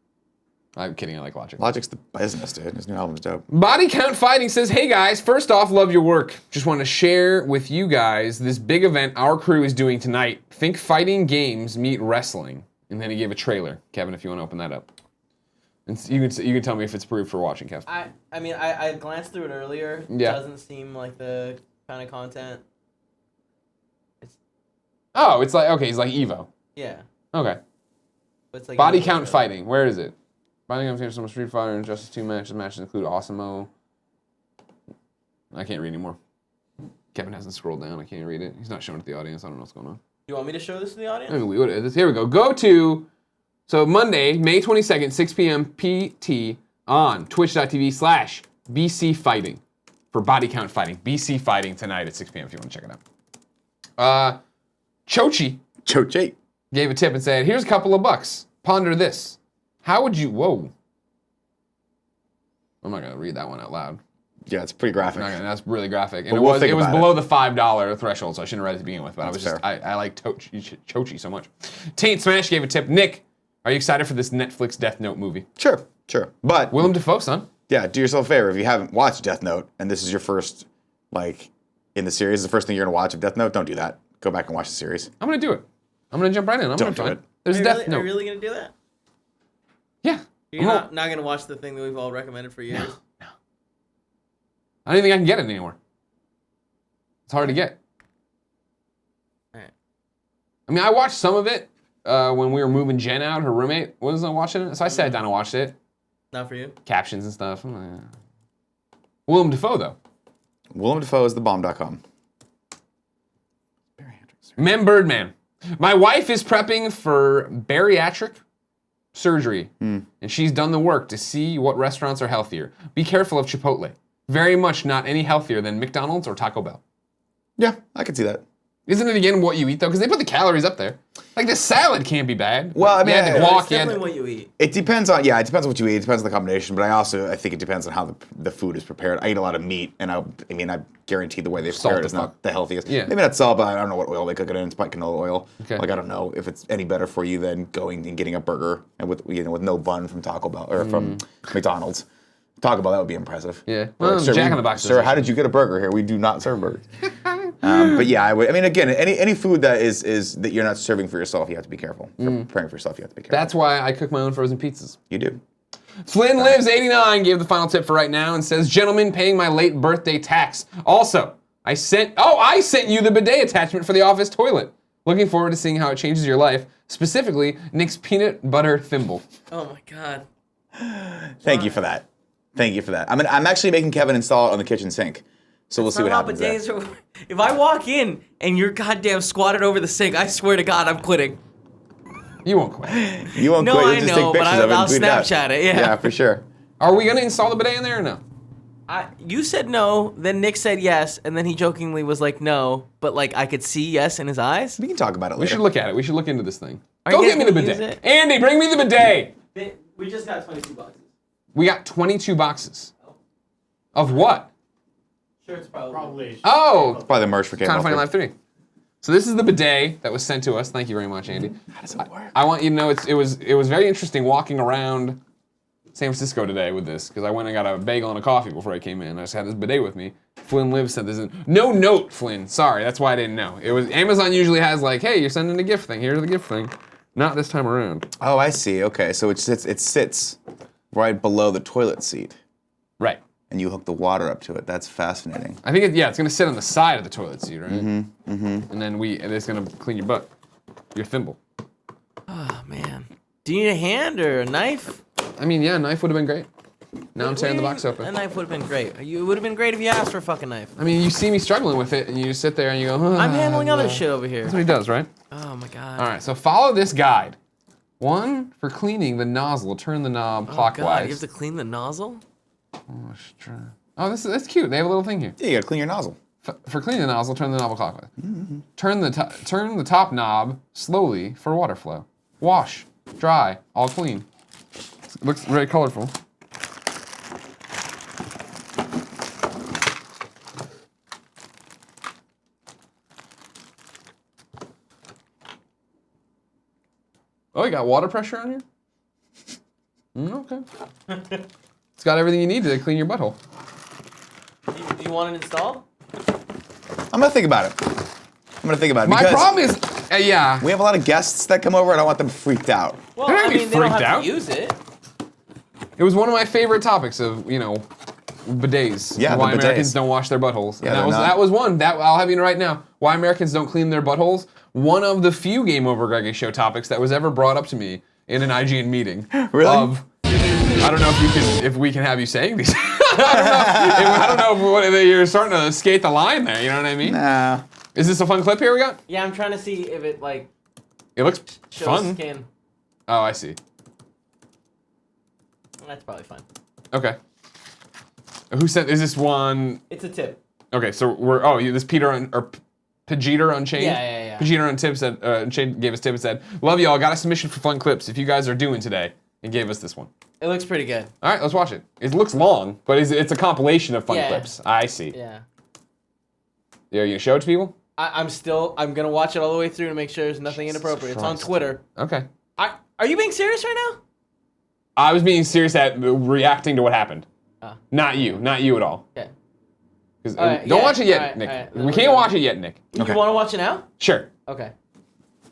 I'm kidding, I like Logic. Logic's the business, dude. His new album's dope. Body Count Fighting says, hey guys, first off, love your work. Just want to share with you guys this big event our crew is doing tonight. Think fighting games meet wrestling. And then he gave a trailer. Kevin, if you want to open that up. And you can tell me if it's approved for watching, Kev. I mean, I glanced through it earlier. Yeah. Doesn't seem like the kind of content. Oh, it's like, okay, he's like Evo. Yeah. Okay. But it's like Body a- Count Fighting. Where is it? Body Count Fighting, some Street Fighter and Justice 2 matches. Matches include Awesome-O. I can't read anymore. Kevin hasn't scrolled down. I can't read it. He's not showing it to the audience. I don't know what's going on. You want me to show this to the audience? Here we go. Go to, so Monday, May 22nd, 6 p.m. PT on twitch.tv/BC Fighting for Body Count Fighting. BC Fighting tonight at 6 p.m. if you want to check it out. Chochi gave a tip and said, here's a couple of bucks. Ponder this. How would you, whoa. I'm not going to read that one out loud. Yeah, it's pretty graphic. That's really graphic. And But it we'll was think about below the $5 threshold, so I shouldn't have read it to begin with. But That's I like Chochi so much. Taint Smash gave a tip. Nick, are you excited for this Netflix Death Note movie? Sure. But Willem Dafoe, son. yeah, do yourself a favor. If you haven't watched Death Note and this is your first, in the series, the first thing you're gonna watch of Death Note, don't do that. Go back and watch the series. I'm gonna do it. I'm gonna jump right in. I'm Don't gonna do find. it. There's Are Death Note. Are you really gonna do that? Yeah. You're not gonna watch the thing that we've all recommended for years. No. I don't even think I can get it anymore. It's hard to get. Alright. I mean, I watched some of it when we were moving Jen out. Her roommate wasn't watching it, so I sat down and watched it. Not for you. Captions and stuff. I'm like, Willem Dafoe, though. Willem Dafoe is thebomb.com. Mem Birdman. My wife is prepping for bariatric surgery, and she's done the work to see what restaurants are healthier. Be careful of Chipotle. Very much not any healthier than McDonald's or Taco Bell. Yeah, I can see that. Isn't it again what you eat though? Because they put the calories up there. Like the salad can't be bad. Well, I mean, you had the it's guac, It's definitely what you eat. It depends on it depends on what you eat. It depends on the combination, but I think it depends on how the food is prepared. I eat a lot of meat, and I guarantee the way they prepare it is not the healthiest. Yeah. Maybe not salt, but I don't know what oil they cook it in. It's probably canola oil. Okay. I don't know if it's any better for you than going and getting a burger and with no bun from Taco Bell or from McDonald's. Taco Bell, that would be impressive. Yeah. Or Well, Jack in the Box Sir, does how did you get a burger here? We do not serve burgers. But yeah, I mean, again, any food that is that you're not serving for yourself, you have to be careful. Preparing for yourself, you have to be careful. That's why I cook my own frozen pizzas. You do. Flynn Lives 89 gave the final tip for right now and says, gentlemen, paying my late birthday tax. Also, I sent you the bidet attachment for the office toilet. Looking forward to seeing how it changes your life. Specifically, Nick's peanut butter thimble. Oh my god. Thank you for that. I'm actually making Kevin install it on the kitchen sink. So we'll see what happens there. If I walk in and you're goddamn squatted over the sink, I swear to God, I'm quitting. You won't quit. You won't No, quit. I You'll just know, take but pictures of it I'll and tweet it out. Snapchat it, yeah. Yeah, for sure. Are we going to install the bidet in there or no? You said no, then Nick said yes, and then he jokingly was like no, but like I could see yes in his eyes. We can talk about it We later. should look at it. We should look into this thing. Are Go you get me the guys gonna bidet. use it? Andy, bring me the bidet. We just got 22 boxes. We got 22 boxes. Of what? Sure, it's probably. Oh, Probably the merch for Kind of Funny Live 3. So this is the bidet that was sent to us. Thank you very much, Andy. How does it work? I want you to know it was very interesting walking around San Francisco today with this because I went and got a bagel and a coffee before I came in. I just had this bidet with me. Flynn Lives sent this in. No note, Flynn. Sorry, that's why I didn't know. It was Amazon usually has like, hey, you're sending a gift thing. Here's the gift thing. Not this time around. Oh, I see. Okay, so it sits right below the toilet seat, Right. and you hook the water up to it. That's fascinating. I think it's gonna sit on the side of the toilet seat, right? And then it's gonna clean your butt, your thimble. Oh man. Do you need a hand or a knife? I mean, yeah, a knife would have been great. Now I'm tearing the box A open. knife would have been great. It would have been great if you asked for a fucking knife. I mean, you see me struggling with it, and you just sit there and you go, I'm handling other shit over here. That's what he does, right? Oh my god. All right, so follow this guide. 1, for cleaning the nozzle, turn the knob Oh clockwise. god, you have to clean the nozzle? Oh, that's cute. They have a little thing here. Yeah, you gotta clean your nozzle. For cleaning the nozzle, turn the knob clockwise. Turn the top knob slowly for water flow. Wash, dry, all clean. Looks very colorful. Oh, you got water pressure on here? Okay. It's got everything you need to clean your butthole. Do you want it installed? I'm gonna think about it. My because problem is, yeah. we have a lot of guests that come over, and I don't want them freaked out. Well, They're not gonna be they don't freaked have out. to use it. It was one of my favorite topics of, bidets. Yeah, why the Americans bidets. don't wash their buttholes. Yeah, And that was one. That I'll have you know right now. Why Americans don't clean their buttholes. One of the few Game Over Greggy show topics that was ever brought up to me in an IGN meeting. Really? I don't know if we can have you saying these. I don't know if you're starting to skate the line there. You know what I mean? Nah. Is this a fun clip here we got? Yeah, I'm trying to see if it like It looks shows fun. skin. Oh, I see. That's probably fine. Okay. Who sent? Is this one? It's a tip. Okay, so this Peter or Pajiter Unchained. Yeah. Pajiter on tips Unchained gave us tip and said, "Love y'all. Got a submission for fun clips. If you guys are doing today," and gave us this one. It looks pretty good. All right, let's watch it. It looks long, but it's a compilation of fun Yeah. clips. I see. Yeah. Are you gonna show it to people? I'm gonna watch it all the way through to make sure there's nothing inappropriate. It's on Christ. Twitter. Okay. Are you being serious right now? I was being serious at reacting to what happened. Ah. Not you at all. Okay. 'Cause, All right, don't yeah, watch it yet, all right, Nick. all right. We can't watch it yet, Nick. You Okay. want to watch it now? Sure. Okay.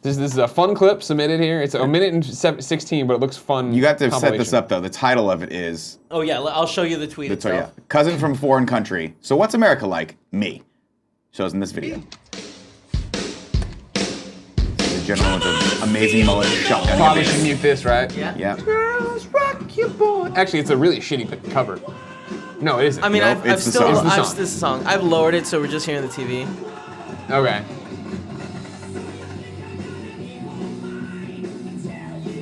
This is a fun clip submitted here. It's a minute and 16, but it looks fun. You got to set this compilation. up though. The title of it is Oh yeah, I'll show you the tweet so yeah, itself. cousin from foreign country. So what's America like? Me. Shows in this video. The gentleman with an amazing mullet shotgun. Probably should mute this, right? Yeah. Yeah. Girls rock your boy. Actually, it's a really shitty cover. No, it isn't. I mean, Nope, I've it's the still song. It's the I've song. this song. I've lowered it so we're just hearing the TV. Okay.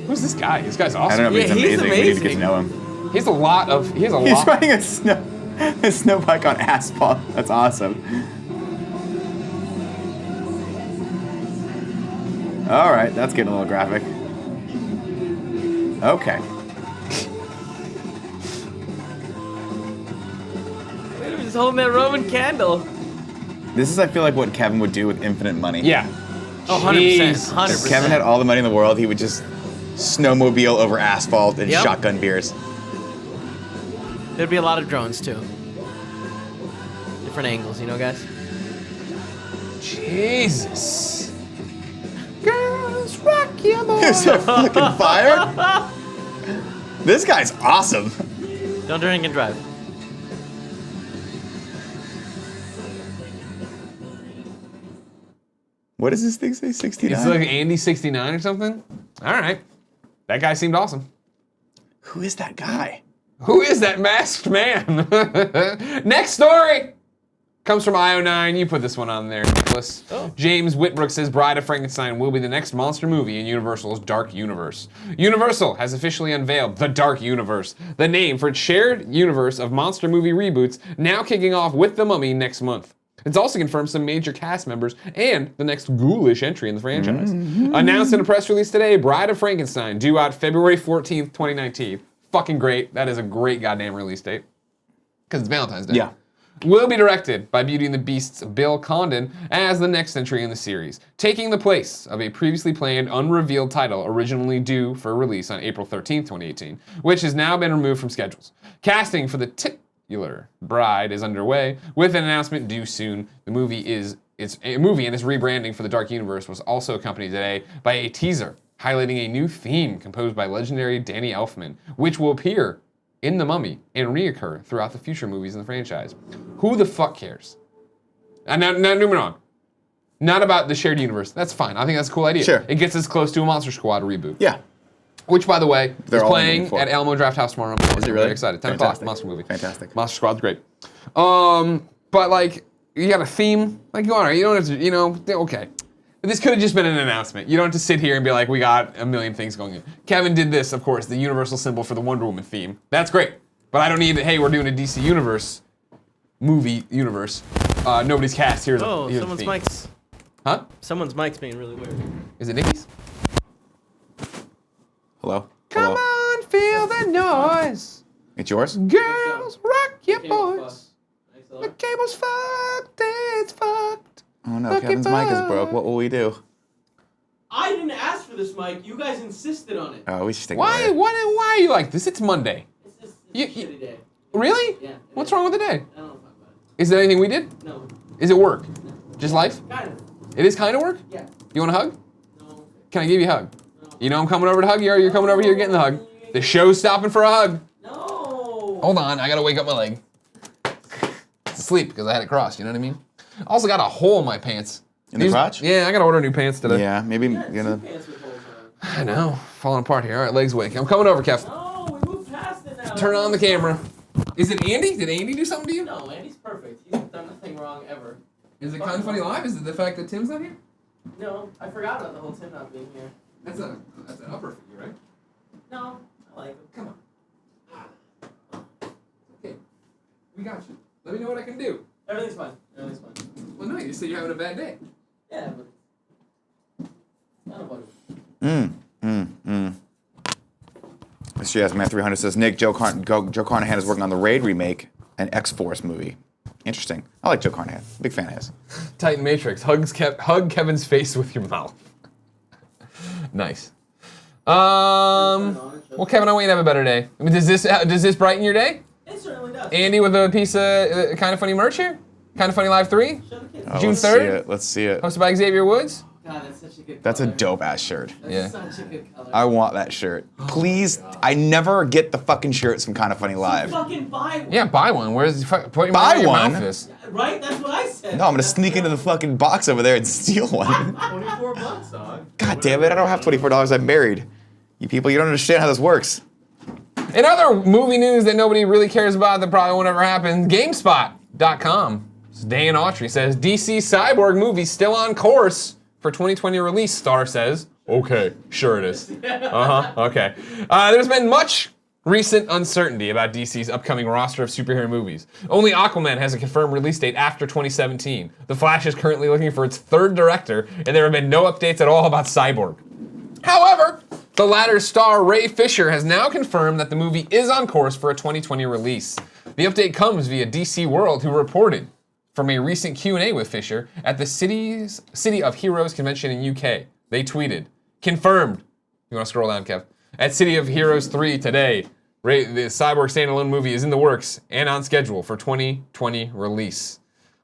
Who's this guy? This guy's I awesome. don't know, but Yeah, he's he's amazing. We need to get to amazing. know him. He has a lot of. He has a He's lot. riding a snow bike on asphalt. That's awesome. All right, that's getting a little graphic. Okay. He's holding that Roman candle. This is, I feel like, what Kevin would do with infinite money. Yeah. Oh, 100%. Jesus. 100%. If Kevin had all the money in the world, he would just snowmobile over asphalt and Yep. shotgun beers. There'd be a lot of drones too. Different angles, you know, guys. Jesus. Girls rock your boy. Is that fucking fire? This guy's awesome. Don't drink and drive. What does this thing say? 69? It's like Andy 69 or something. All right. That guy seemed awesome. Who is that guy? Who is that masked man? Next story comes from IO9. You put this one on there, Nicholas. Oh. James Whitbrook says Bride of Frankenstein will be the next monster movie in Universal's Dark Universe. Universal has officially unveiled the Dark Universe, the name for its shared universe of monster movie reboots, now kicking off with The Mummy next month. It's also confirmed some major cast members and the next ghoulish entry in the franchise. Announced in a press release today, Bride of Frankenstein, due out February 14th, 2019. Fucking great. That is a great goddamn release date. Because it's Valentine's Day. Yeah. Will be directed by Beauty and the Beast's Bill Condon as the next entry in the series, taking the place of a previously planned unrevealed title originally due for release on April 13th, 2018, which has now been removed from schedules. Casting for the titular Bride is underway, with an announcement due soon. The movie and its rebranding for the Dark Universe was also accompanied today by a teaser highlighting a new theme composed by legendary Danny Elfman, which will appear in The Mummy and reoccur throughout the future movies in the franchise. Who the fuck cares? And now, don't get me wrong. Not about the shared universe. That's fine. I think that's a cool idea. Sure. It gets us close to a Monster Squad reboot. Yeah. Which, by the way, They're is all playing moving forward. at Alamo Draft House tomorrow. Is it really? Very excited. 10 o'clock, Fantastic. monster movie. Fantastic. Monster Squad's great. But like, you got a theme. Like, you don't have to, okay. But this could have just been an announcement. You don't have to sit here and be like, we got a million things going on. Kevin did this, of course, the universal symbol for the Wonder Woman theme. That's great. But I don't need, hey, we're doing a DC Universe movie universe. Nobody's cast. Here's Oh, the someone's theme. mic's. Huh? Someone's mic's being really weird. Is it Nikki's? Hello? Come Hello? on, feel the noise. It's yours? Girls, rock your boys. The cable's fucked, it's fucked. Oh no, Fucking Kevin's mic is fuck. broke. What will we do? I didn't ask for this mic. You guys insisted on it. Oh, we should stick it Why there. are you like this? It's Monday. It's just You- a shitty day. Really? Yeah. What's wrong with the day? I don't know about Is there anything we did? it. No. Is it work? Just life? Kind of. It is kind of work? Yeah. You want a hug? No. Can I give you a hug? You know I'm coming over to hug you, or you're coming over here getting the hug. The show's stopping for a hug. No. Hold on, I gotta wake up my leg. It's asleep because I had it crossed, you know what I mean? Also got a hole in my pants. In the crotch? Yeah, I gotta order new pants today. Yeah, maybe Yeah, gonna. two pants with holes on. I know, falling apart here. All right, legs wake. I'm coming over, Kev. No, we moved past it now. Turn on the camera. Is it Andy? Did Andy do something to you? No, Andy's perfect. He's done nothing wrong ever. Is it Kind of Funny Live? Is it the fact that Tim's not here? No, I forgot about the whole Tim not being here. That's an upper for you, right? No, I like him. Come on. Okay, we got you. Let me know what I can do. Everything's fine. Everything's fine. Well, no, you said you're having a bad day. Yeah, but I don't want to. The Yes, Man 300 says, Nick, Joe Carnahan is working on the Raid remake and X-Force movie. Interesting. I like Joe Carnahan. Big fan of his. Titan Matrix. Hug Kevin's face with your mouth. Nice. Well, Kevin, I want you to have a better day. I mean, does this brighten your day? It certainly does. Andy with a piece of Kind of Funny merch here? Kind of Funny Live 3? June 3rd? Let's see it. Hosted by Xavier Woods? God, that's such a good That's a color. dope-ass shirt. That's Yeah. such a good color. I want that shirt. Please, I never get the fucking shirts from Kind of Funny Live. Fucking buy one. Yeah, buy one. Where's put your Buy money where your one? mouth is. Right? That's what I said. No, I'm gonna sneak into the fucking box over there and steal one. $24, dog. God damn it, I don't have $24. I'm married. You people, you don't understand how this works. In other movie news that nobody really cares about that probably won't ever happen, GameSpot.com. Dan Autry says, DC Cyborg movie still on course for 2020 release, Star says. Okay, sure it is. Okay. There's been much recent uncertainty about DC's upcoming roster of superhero movies. Only Aquaman has a confirmed release date after 2017. The Flash is currently looking for its third director, and there have been no updates at all about Cyborg. However, the latter's star, Ray Fisher, has now confirmed that the movie is on course for a 2020 release. The update comes via DC World, who reported from a recent Q&A with Fisher at the City of Heroes convention in UK. They tweeted, confirmed, you want to scroll down, Kev, at City of Heroes 3 today, the Cyborg standalone movie is in the works and on schedule for 2020 release.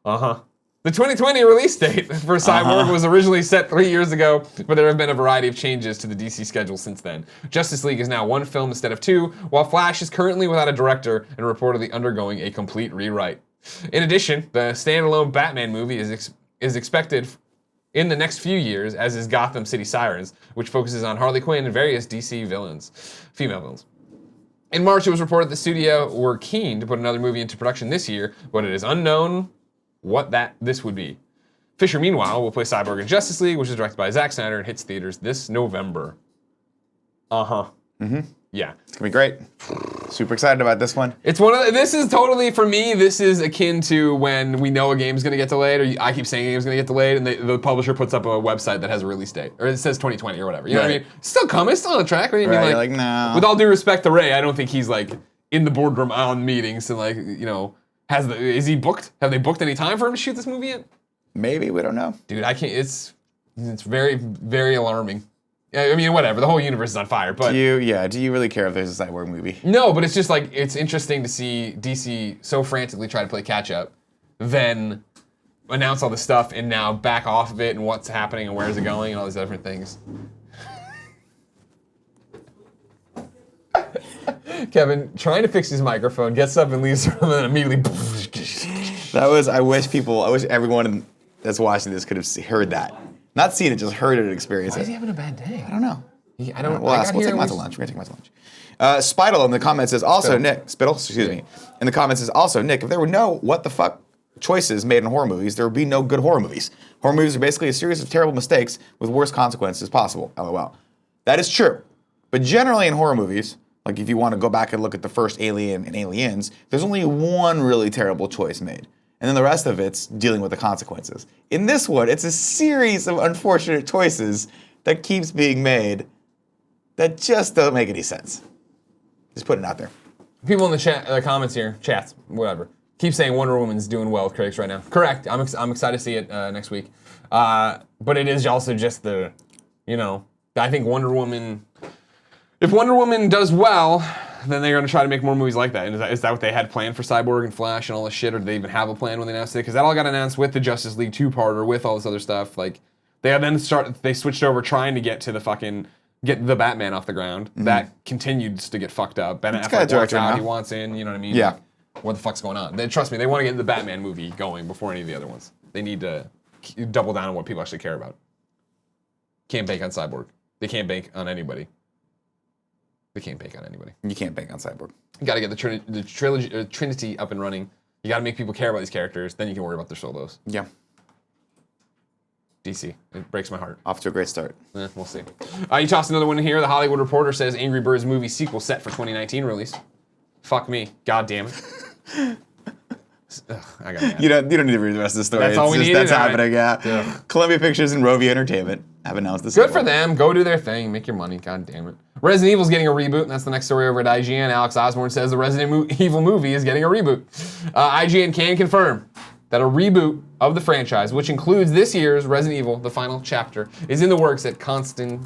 The 2020 release date for Cyborg was originally set 3 years ago, but there have been a variety of changes to the DC schedule since then. Justice League is now one film instead of two, while Flash is currently without a director and reportedly undergoing a complete rewrite. In addition, the standalone Batman movie is expected in the next few years, as is Gotham City Sirens, which focuses on Harley Quinn and various DC villains, female villains. In March, it was reported the studio were keen to put another movie into production this year, but it is unknown what this would be. Fisher, meanwhile, will play Cyborg in Justice League, which is directed by Zack Snyder and hits theaters this November. Yeah. It's gonna be great. Super excited about this one. It's this is totally, for me, this is akin to when we know a game's gonna get delayed, or I keep saying a game's gonna get delayed, and the publisher puts up a website that has a release date, or it says 2020 or whatever. You know what I Right. mean? It's still coming, it's still on the track. Right? I mean, Right, you're like, no. With all due respect to Ray, I don't think he's like in the boardroom on meetings and like, you know, is he booked? Have they booked any time for him to shoot this movie yet? Maybe, we don't know. Dude, I can't, it's very, very alarming. I mean, whatever, the whole universe is on fire, but. Do you really care if there's a Cyborg movie? No, but it's just like, it's interesting to see DC so frantically try to play catch up, then announce all this stuff and now back off of it and what's happening and where is it going and all these different things. Kevin, trying to fix his microphone, gets up and leaves the room and then immediately. I wish everyone that's watching this could have heard that. Not seen it, just heard it and experienced Why is it. he having a bad day? I don't know. I don't. We'll ask. We'll take him out to lunch. We're gonna take him out to lunch. Spittle in the comments says also Spittle. Nick. Spittle, excuse me. In the comments says also Nick. If there were no what the fuck choices made in horror movies, there would be no good horror movies. Horror movies are basically a series of terrible mistakes with worst consequences possible. LOL. That is true. But generally in horror movies, like if you want to go back and look at the first Alien and Aliens, there's only one really terrible choice made. And then the rest of it's dealing with the consequences. In this one, it's a series of unfortunate choices that keeps being made that just don't make any sense. Just putting it out there. People in the chat, comments here, chats, whatever, keep saying Wonder Woman's doing well with critics right now. Correct. I'm excited to see it next week. But it is also just the, you know, I think Wonder Woman. If Wonder Woman does well, then they're going to try to make more movies like that. And is that what they had planned for Cyborg and Flash and all this shit, or did they even have a plan when they announced it? Because that all got announced with the Justice League 2-parter, with all this other stuff. Like, they switched over trying to get the Batman off the ground. Mm-hmm. That continues to get fucked up. Ben Affleck wants out, he wants in, you know what I mean? Yeah. Like, what the fuck's going on? Trust me, they want to get the Batman movie going before any of the other ones. They need to double down on what people actually care about. Can't bank on Cyborg. They can't bank on anybody. They can't bank on anybody. You can't bank on Cyborg. You got to get the Trinity up and running. You got to make people care about these characters. Then you can worry about their solos. Yeah. DC. It breaks my heart. Off to a great start. We'll see. You tossed another one in here. The Hollywood Reporter says Angry Birds movie sequel set for 2019 release. Fuck me. God damn it. You don't need to read the rest of the story. That's all we needed? That's All happening, right. yeah. Columbia Pictures and Rovi Entertainment have announced this. Good for them. Go do their thing. Make your money. God damn it. Resident Evil's getting a reboot, and that's the next story over at IGN. Alex Osborne says the Resident Evil movie is getting a reboot. IGN can confirm that a reboot of the franchise, which includes this year's Resident Evil, the final chapter, is in the works at Constant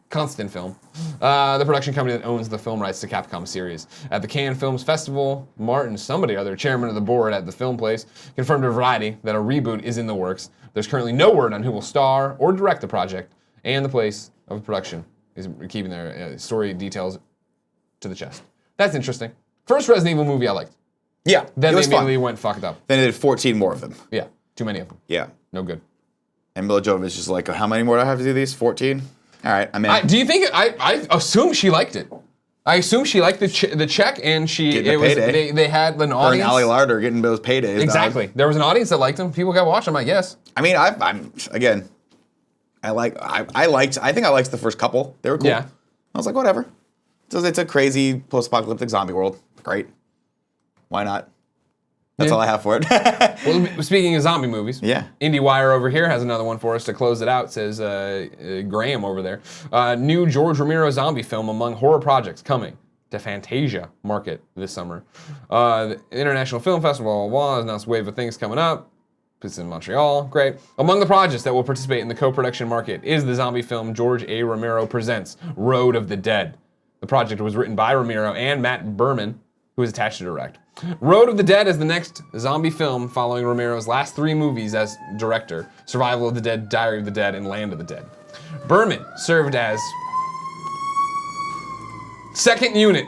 Film, the production company that owns the film rights to Capcom series. At the Cannes Films Festival, Martin, somebody other, chairman of the board at the film place, confirmed to Variety that a reboot is in the works. There's currently no word on who will star or direct the project, and the place of production is keeping their story details to the chest. That's interesting. First Resident Evil movie I liked. Yeah, Then it they was fun. immediately went fucked up. Then they did 14 more of them. Yeah, too many of them. Yeah. No good. And Mila Jovovich is just like, how many more do I have to do these? 14? All right, I'm in. Do you think, I assume she liked it. I assume she liked the check, and Getting a payday. they had an Her and audience. Ali Larder getting those paydays. Exactly. Dog. There was an audience that liked them. People got to watch them, I guess. I mean, I think I liked the first couple. They were cool. Yeah. I was like, whatever. So it's a crazy post-apocalyptic zombie world. Great. Why not? That's all I have for it. Well, speaking of zombie movies, Yeah. IndieWire over here has another one for us to close it out. Says Graham over there. New George Romero zombie film among horror projects coming to Fantasia Market this summer. The International Film Festival has announced a wave of things coming up. It's in Montreal. Great. Among the projects that will participate in the co-production market is the zombie film George A. Romero presents Road of the Dead. The project was written by Romero and Matt Berman, who is attached to direct. Road of the Dead is the next zombie film following Romero's last 3 movies as director, Survival of the Dead, Diary of the Dead, and Land of the Dead. Berman served as second unit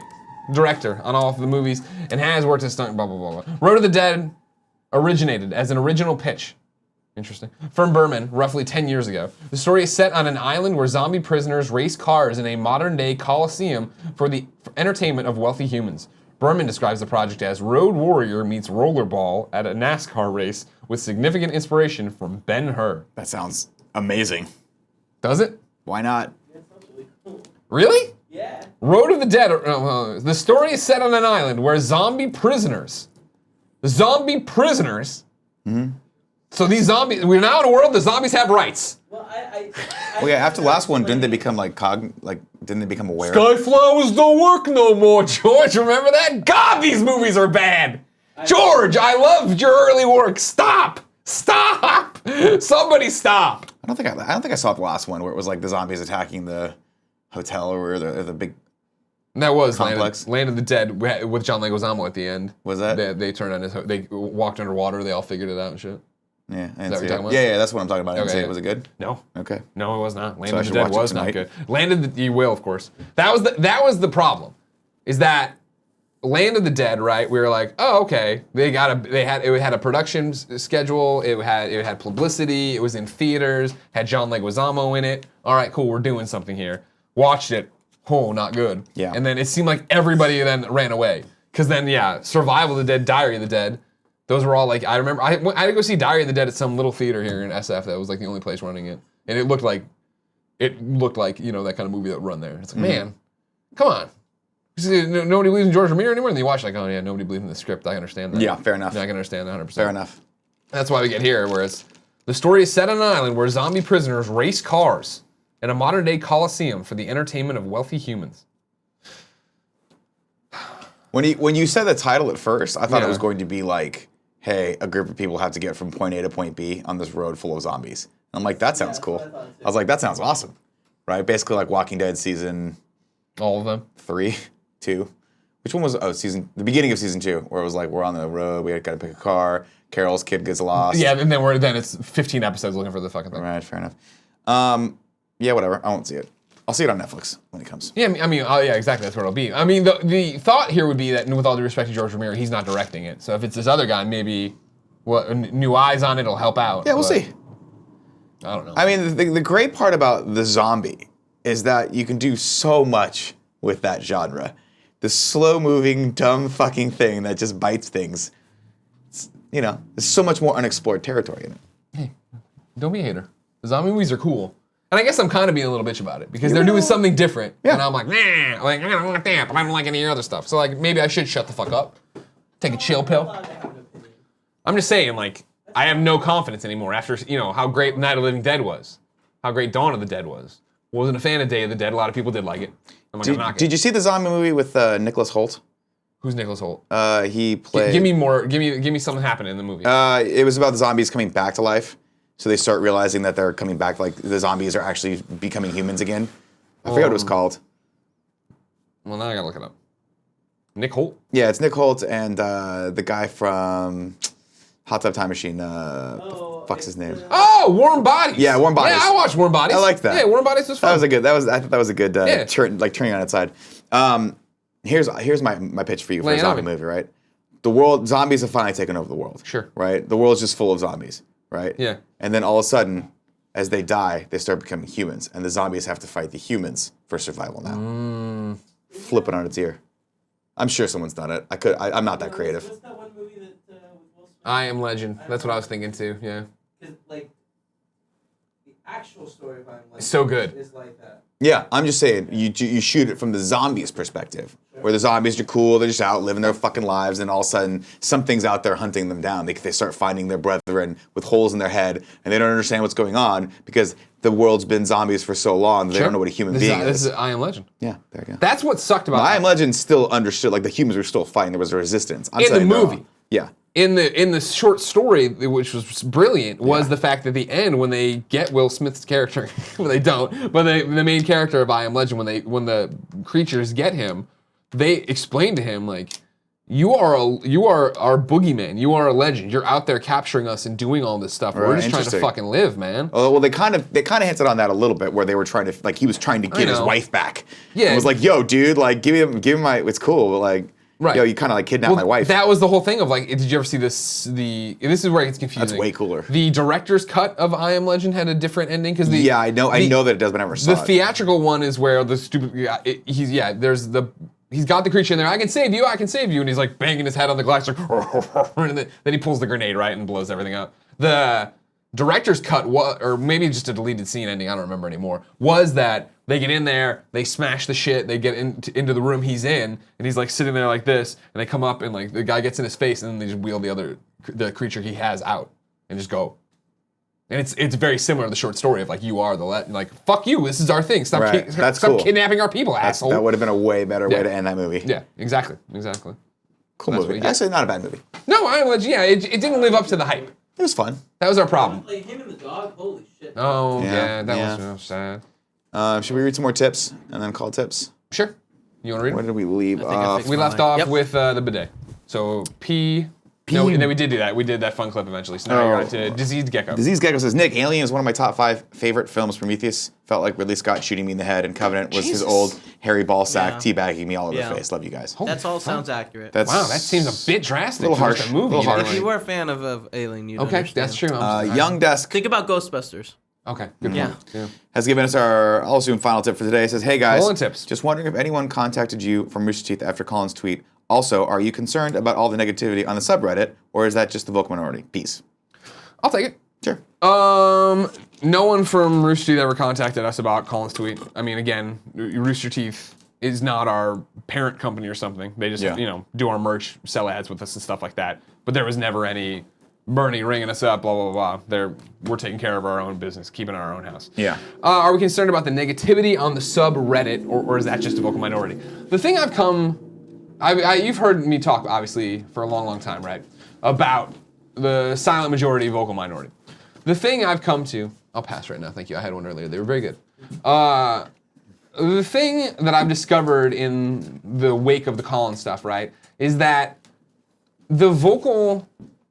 director on all of the movies and has worked as stunt, blah, blah, blah, blah. Road of the Dead originated as an original pitch. Interesting. From Berman, roughly 10 years ago. The story is set on an island where zombie prisoners race cars in a modern-day coliseum for the entertainment of wealthy humans. Berman describes the project as Road Warrior meets rollerball at a NASCAR race with significant inspiration from Ben-Hur. That sounds amazing. Does it? Why not? That sounds really cool. Really? Yeah. Road of the Dead. The story is set on an island where zombie prisoners. So these zombies, we're now in a world the zombies have rights. Well, Well, yeah, after the last one, didn't they become didn't they become aware? Skyflowers don't work no more, George. Remember that? God, these movies are bad. George, I loved your early work. Stop. Somebody stop. I don't think I saw the last one where it was like the zombies attacking the hotel or the big. That was Complex. Land of the Dead with John Leguizamo at the end. Was that? They turned on they walked underwater. They all figured it out and shit. Yeah, I Is that didn't what see you're talking it. about? Yeah, that's what I'm talking about. I didn't Okay. see it. Was it good? No. Okay. No, it was not. Land So I of the should Dead watch it was not tonight. good. Land of the, you will, of course. That was the problem. Is that Land of the Dead, right? We were like, oh, okay. It had a production schedule. It had publicity. It was in theaters. Had John Leguizamo in it. All right, cool. We're doing something here. Watched it. Oh, not good. Yeah. And then it seemed like everybody then ran away. Because then, yeah, Survival of the Dead, Diary of the Dead. Those were all like, I remember, I had to go see Diary of the Dead at some little theater here in SF that was like the only place running it. And it looked like, that kind of movie that would run there. It's like, man, come on. Nobody believes in George Romero anymore? And then you watch like, oh yeah, nobody believes in the script. I understand that. Yeah, fair enough. I can understand that 100%. Fair enough. That's why we get here, whereas the story is set on an island where zombie prisoners race cars in a modern-day coliseum for the entertainment of wealthy humans. When you said the title at first, I thought it Yeah. was going to be like, hey, a group of people have to get from point A to point B on this road full of zombies. I'm like, that sounds that's cool. what I thought too. I was like, that sounds awesome. Right? Basically like Walking Dead season All of them. 3, 2. Which one was the beginning of season 2, where it was like we're on the road, we gotta pick a car, Carol's kid gets lost. Yeah, and then it's 15 episodes looking for the fucking thing. Right, fair enough. Yeah, whatever. I won't see it. I'll see it on Netflix when it comes. Yeah, yeah, exactly. That's what it'll be. I mean, the thought here would be that, with all due respect to George Romero, he's not directing it. So if it's this other guy, maybe new eyes on it will help out. Yeah, we'll but see. I don't know. I mean, the great part about the zombie is that you can do so much with that genre. The slow-moving, dumb fucking thing that just bites things. There's so much more unexplored territory in it. Don't be a hater. The zombie movies are cool. And I guess I'm kind of being a little bitch about it because they're doing something different. Yeah. And I'm like, nah, like, I don't want that, but I don't like any of your other stuff. So, like, maybe I should shut the fuck up. Take a chill pill. allowed to have an opinion. I'm just saying, like, I have no confidence anymore after, how great Night of the Living Dead was. how great Dawn of the Dead was. Wasn't a fan of Day of the Dead. A lot of people did like it. I'm not gonna knock it. Did you see the zombie movie with Nicholas Hoult? Who's Nicholas Hoult? He played. Give me more. Give me something happening in the movie. It was about the zombies coming back to life. So they start realizing that they're coming back, like the zombies are actually becoming humans again. I forgot what it was called. Well, now I gotta look it up. Nick Hoult? Yeah, it's Nick Hoult and the guy from Hot Tub Time Machine. Fuck's his name? Oh, Warm Bodies. Yeah, Warm Bodies. Yeah, I watched Warm Bodies. I liked that. Yeah, Warm Bodies was fun. I thought that was a good Yeah. turning on its side. Here's my pitch for you for Lay a it on zombie me. movie, right? Zombies have finally taken over the world. Sure. Right? The world's just full of zombies, right? Yeah. And then all of a sudden, as they die, they start becoming humans, and the zombies have to fight the humans for survival now. Flip it on its ear. I'm sure someone's done it. I'm not that creative. What's that one movie that with Will Smith? I Am Legend. That's what I was thinking too. Yeah. Because like the actual story of I Am Legend So good. is like that. Yeah, I'm just saying, you shoot it from the zombies' perspective, where the zombies are cool, they're just out living their fucking lives, and all of a sudden, something's out there hunting them down. They start finding their brethren with holes in their head, and they don't understand what's going on because the world's been zombies for so long that they don't know what a human being This is. is I Am Legend. Yeah, there you go. That's what sucked about I Am Legend still understood, like the humans were still fighting, there was a resistance. I'm In the saying, no. movie. Yeah. In the short story, which was brilliant, was the fact that at the end when they get Will Smith's character, well they don't, but the main character of I Am Legend, when the creatures get him, they explain to him like, you are our boogeyman, you are a legend, you're out there capturing us and doing all this stuff. We're Right, just trying to interesting. fucking live, man. Oh, well, they kind of hinted on that a little bit, where they were trying to, like, he was trying to get his know. wife back. Yeah. And was like, yo, dude, like, give him my, it's cool, but like, Right. yo, you kind of like kidnapped my wife. That was the whole thing of like, did you ever see this? This is where it gets confusing. That's way cooler. The director's cut of I Am Legend had a different ending because Yeah, I know that it does, but I never saw The it. theatrical one is where the stupid he's got the creature in there. I can save you, and he's like banging his head on the glass, like, and then he pulls the grenade right and blows everything up. The director's cut, or maybe just a deleted scene ending, I don't remember anymore, was that they get in there, they smash the shit, they get into the room he's in, and he's like sitting there like this, and they come up and like the guy gets in his face, and then they just wheel the creature he has out and just go. And it's very similar to the short story of like, you are like, fuck you, this is our thing. Stop, Right. That's stop cool. kidnapping our people, asshole. That would have been a way better way to end that movie. Yeah, exactly. Cool That's what movie. you get. Actually, not a bad movie. No, I Am Legend, yeah, it didn't live up to the hype. It was fun. That was our problem. Like him and the dog, holy shit. Oh, Yeah, that yeah. was sad. Should we read some more tips and then call tips? Sure. You want to read Where it? did we leave think I off? fixed We my left mic. off Yep. with the bidet. So No, and then we did do that. We did that fun clip eventually. So now you're on to Diseased Gecko. Diseased Gecko says, Nick, Alien is one of my top 5 favorite films. Prometheus felt like Ridley Scott shooting me in the head, and Covenant was his Jesus. old hairy ball sack Yeah. teabagging me all over Yeah. the face. Love you guys. That's all sounds accurate. That's Wow, that seems a bit drastic. Little for just harsh, a movie. little you know, harsh. If like- you were a fan of Alien, you'd Okay, understand. that's true. I'm sorry. Young Desk Think about Ghostbusters. Okay, good Yeah. point. Yeah. has given us our, I'll assume, final tip for today. It says, hey guys, Colin tips. just wondering if anyone contacted you from Rooster Teeth after Colin's tweet. Also, are you concerned about all the negativity on the subreddit, or is that just the vocal minority? Peace. I'll take it. Sure. No one from Rooster Teeth ever contacted us about Colin's tweet. I mean, again, Rooster Teeth is not our parent company or something. They just, Yeah. do our merch, sell ads with us and stuff like that. But there was never any Bernie ringing us up, blah, blah, blah. We're taking care of our own business, keeping our own house. Yeah. Are we concerned about the negativity on the subreddit, or is that just a vocal minority? The thing I've come, you've heard me talk, obviously, for a long, long time, right, about the silent majority, vocal minority. The thing I've come to, I'll pass right now, thank you. I had one earlier. They were very good. The thing that I've discovered in the wake of the Colin stuff, right, is that the vocal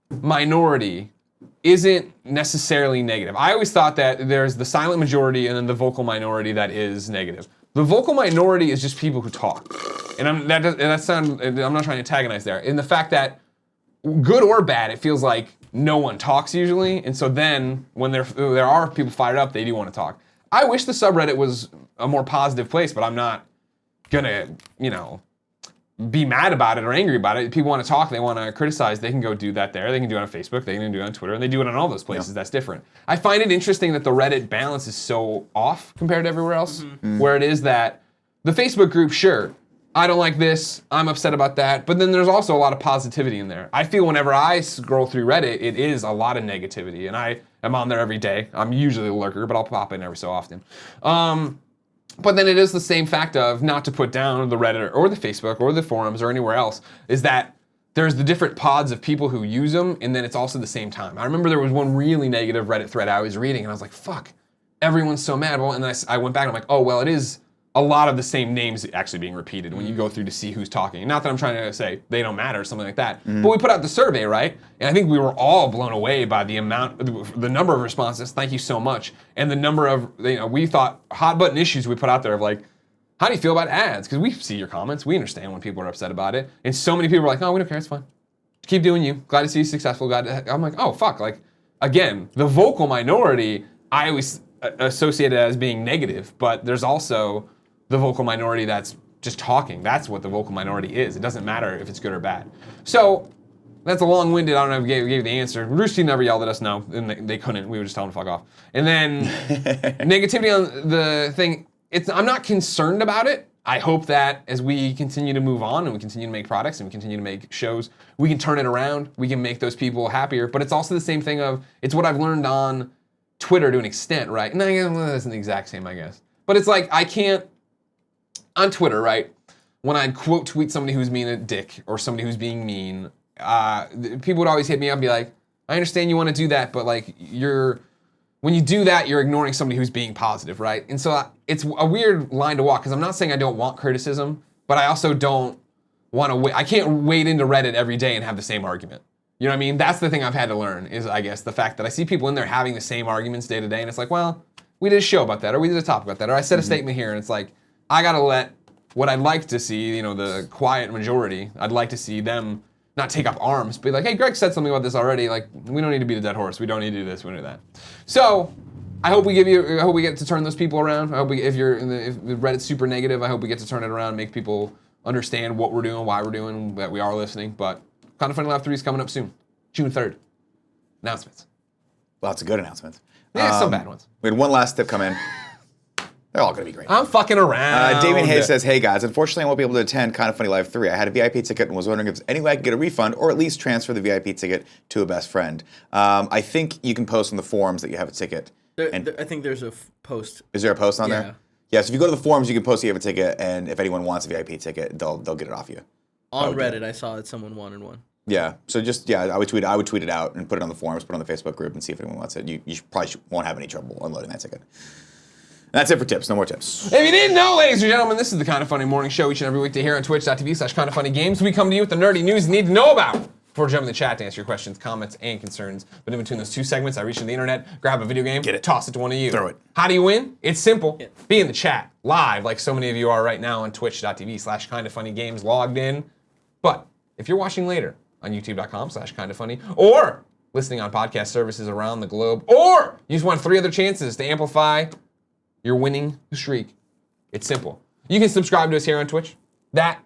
minority isn't necessarily negative. I always thought that there's the silent majority and then the vocal minority that is negative. The vocal minority is just people who talk. And I'm not trying to antagonize there. In the fact that, good or bad, it feels like no one talks usually, and so then when there are people fired up, they do want to talk. I wish the subreddit was a more positive place, but I'm not gonna, be mad about it or angry about it. If people want to talk, they want to criticize, they can go do that there. They can do it on Facebook, they can do it on Twitter, and they do it on all those places. That's different. I find it interesting that the Reddit balance is so off compared to everywhere else, where it is that the Facebook group, sure, I don't like this, I'm upset about that, but then there's also a lot of positivity in there. I feel whenever I scroll through Reddit, it is a lot of negativity, and I am on there every day. I'm usually a lurker, but I'll pop in every so often. But then it is the same fact of, not to put down the Reddit or the Facebook or the forums or anywhere else, is that there's the different pods of people who use them, and then it's also the same time. I remember there was one really negative Reddit thread I was reading, and I was like, fuck, everyone's so mad. Well, and then I went back and I'm like, oh, well, it is a lot of the same names actually being repeated when you go through to see who's talking. Not that I'm trying to say they don't matter or something like that, but we put out the survey, right? And I think we were all blown away by the number of responses. Thank you so much. And the number of, we thought hot button issues we put out there of like, how do you feel about ads? Because we see your comments, we understand when people are upset about it. And so many people are like, oh, we don't care, it's fine. Keep doing you. Glad to see you successful. I'm like, oh, fuck. Like, again, the vocal minority, I always associate it as being negative, but there's also the vocal minority that's just talking. That's what the vocal minority is. It doesn't matter if it's good or bad. So that's a long-winded, I don't know if I gave the answer. Rooster never yelled at us, no, and they couldn't. We would just tell them to fuck off. And then negativity on the thing, I'm not concerned about it. I hope that as we continue to move on and we continue to make products and we continue to make shows, we can turn it around, we can make those people happier. But it's also the same thing of, it's what I've learned on Twitter to an extent, right? And it isn't the exact same, I guess. But it's like, I can't, on Twitter, right, when I'd quote tweet somebody who's being a dick or somebody who's being mean, people would always hit me up and be like, I understand you want to do that, but like when you do that, you're ignoring somebody who's being positive, right? And so it's a weird line to walk, because I'm not saying I don't want criticism, but I also don't want to I can't wade into Reddit every day and have the same argument. You know what I mean? That's the thing I've had to learn, is I guess the fact that I see people in there having the same arguments day to day, and it's like, well, we did a show about that, or we did a topic about that, or I said a statement here, and it's like, I gotta let what I'd like to see, the quiet majority, I'd like to see them not take up arms, be like, hey, Greg said something about this already, like, we don't need to beat a dead horse, we don't need to do this, we don't do that. So, I hope we get to turn those people around. I hope if Reddit's super negative, I hope we get to turn it around, make people understand what we're doing, why we're doing, that we are listening. But Kind of Funny Live 3 is coming up soon, June 3rd. Announcements. Lots of good announcements. Yeah, some bad ones. We had one last tip come in. They're all going to be great. I'm fucking around. Damien Hayes says, hey guys, unfortunately I won't be able to attend Kind of Funny Live 3. I had a VIP ticket and was wondering if there's any way I could get a refund or at least transfer the VIP ticket to a best friend. I think you can post on the forums that you have a ticket. I think there's a post. Is there a post on there? Yeah, so if you go to the forums, you can post that you have a ticket, and if anyone wants a VIP ticket, they'll get it off you. On Reddit, I saw that someone wanted one. Yeah, so I would tweet it out and put it on the forums, put it on the Facebook group, and see if anyone wants it. You probably won't have any trouble unloading that ticket. That's it for tips. No more tips. If you didn't know, ladies and gentlemen, this is the Kind of Funny Morning Show each and every weekday here on twitch.tv/kindoffunnygames. We come to you with the nerdy news you need to know about. Before jumping in the chat to answer your questions, comments, and concerns. But in between those two segments, I reach into the internet, grab a video game, toss it to one of you. Throw it. How do you win? It's simple. Yeah. Be in the chat, live, like so many of you are right now on twitch.tv/kindoffunnygames, logged in. But if you're watching later on youtube.com/kindoffunny, or listening on podcast services around the globe, or you just want 3 other chances to amplify your winning streak, it's simple. You can subscribe to us here on Twitch. That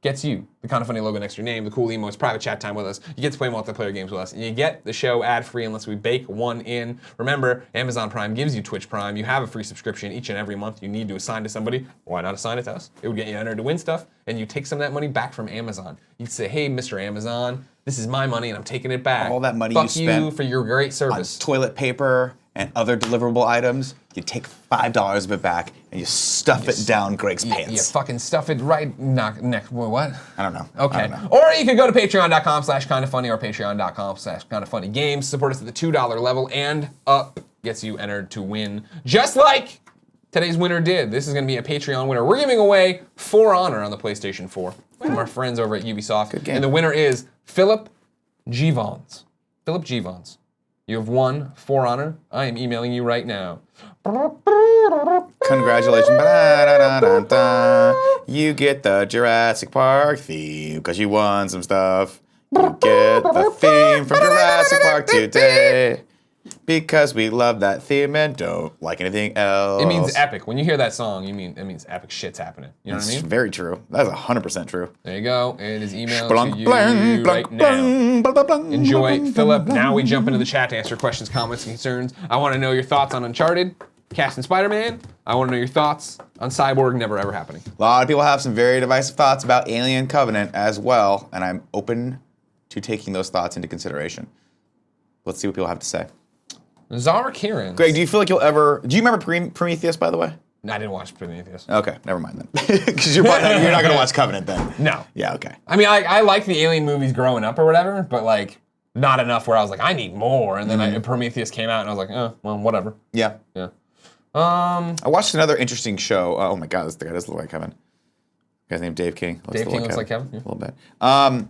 gets you the Kind of Funny logo next to your name, the cool emotes, private chat time with us. You get to play multiplayer games with us, and you get the show ad-free unless we bake one in. Remember, Amazon Prime gives you Twitch Prime. You have a free subscription each and every month. You need to assign to somebody. Why not assign it to us? It would get you entered to win stuff, and you take some of that money back from Amazon. You'd say, hey, Mr. Amazon, this is my money, and I'm taking it back. All that money Fuck you spent you for your great service. On toilet paper and other deliverable items, you take $5 of it back and you stuff it down Greg's pants. You fucking stuff it right neck. What? I don't know. Okay. Or you can go to patreon.com/kindoffunny or patreon.com/kindoffunnygames. Support us at the $2 level and up. Gets you entered to win. Just like today's winner did. This is going to be a Patreon winner. We're giving away For Honor on the PlayStation 4 from our friends over at Ubisoft. Good game. And the winner is Philip Givons. Philip Givons. You have won For Honor. I am emailing you right now. Congratulations. Ba-da-da-da-da. You get the Jurassic Park theme because you won some stuff. You get the theme from Jurassic Park today because we love that theme and don't like anything else. It means epic. When you hear that song, it means epic shit's happening. You know what I mean? It's very true. That's 100% true. There you go. It is emailed to you right now. Enjoy, Philip. Now we jump into the chat to answer questions, comments, and concerns. I want to know your thoughts on Uncharted. casting Spider-Man. I want to know your thoughts on Cyborg never ever happening. A lot of people have some very divisive thoughts about Alien Covenant as well, and I'm open to taking those thoughts into consideration. Let's see what people have to say. Zara Kieran. Greg, do you feel like you'll ever... Do you remember Prometheus, by the way? No, I didn't watch Prometheus. Okay, never mind then. Because you're not going to watch Covenant then. No. Yeah, okay. I mean, I like the Alien movies growing up or whatever, but like not enough where I was like, I need more. And then Prometheus came out and I was like, oh, well, whatever. Yeah. Yeah. I watched another interesting show. Oh my God, this guy does look like Kevin. Guy's named Dave King. Dave King looks like Kevin? Yeah. A little bit.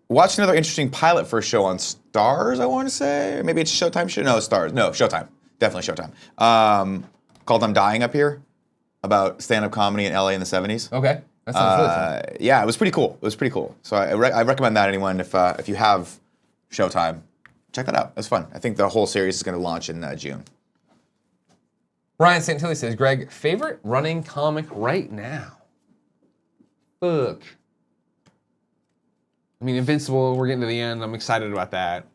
Watched another interesting pilot for a show on Stars, I want to say. Or maybe it's a Showtime show. No, Stars. No, Showtime. Definitely Showtime. Called I'm Dying Up Here, about stand-up comedy in LA in the 70s. Okay. That sounds really fun. Yeah, it was pretty cool. So I recommend that to anyone if you have Showtime, check that out. It was fun. I think the whole series is going to launch in June. Ryan Santilli says, Greg, favorite running comic right now? Fuck. I mean, Invincible, we're getting to the end. I'm excited about that.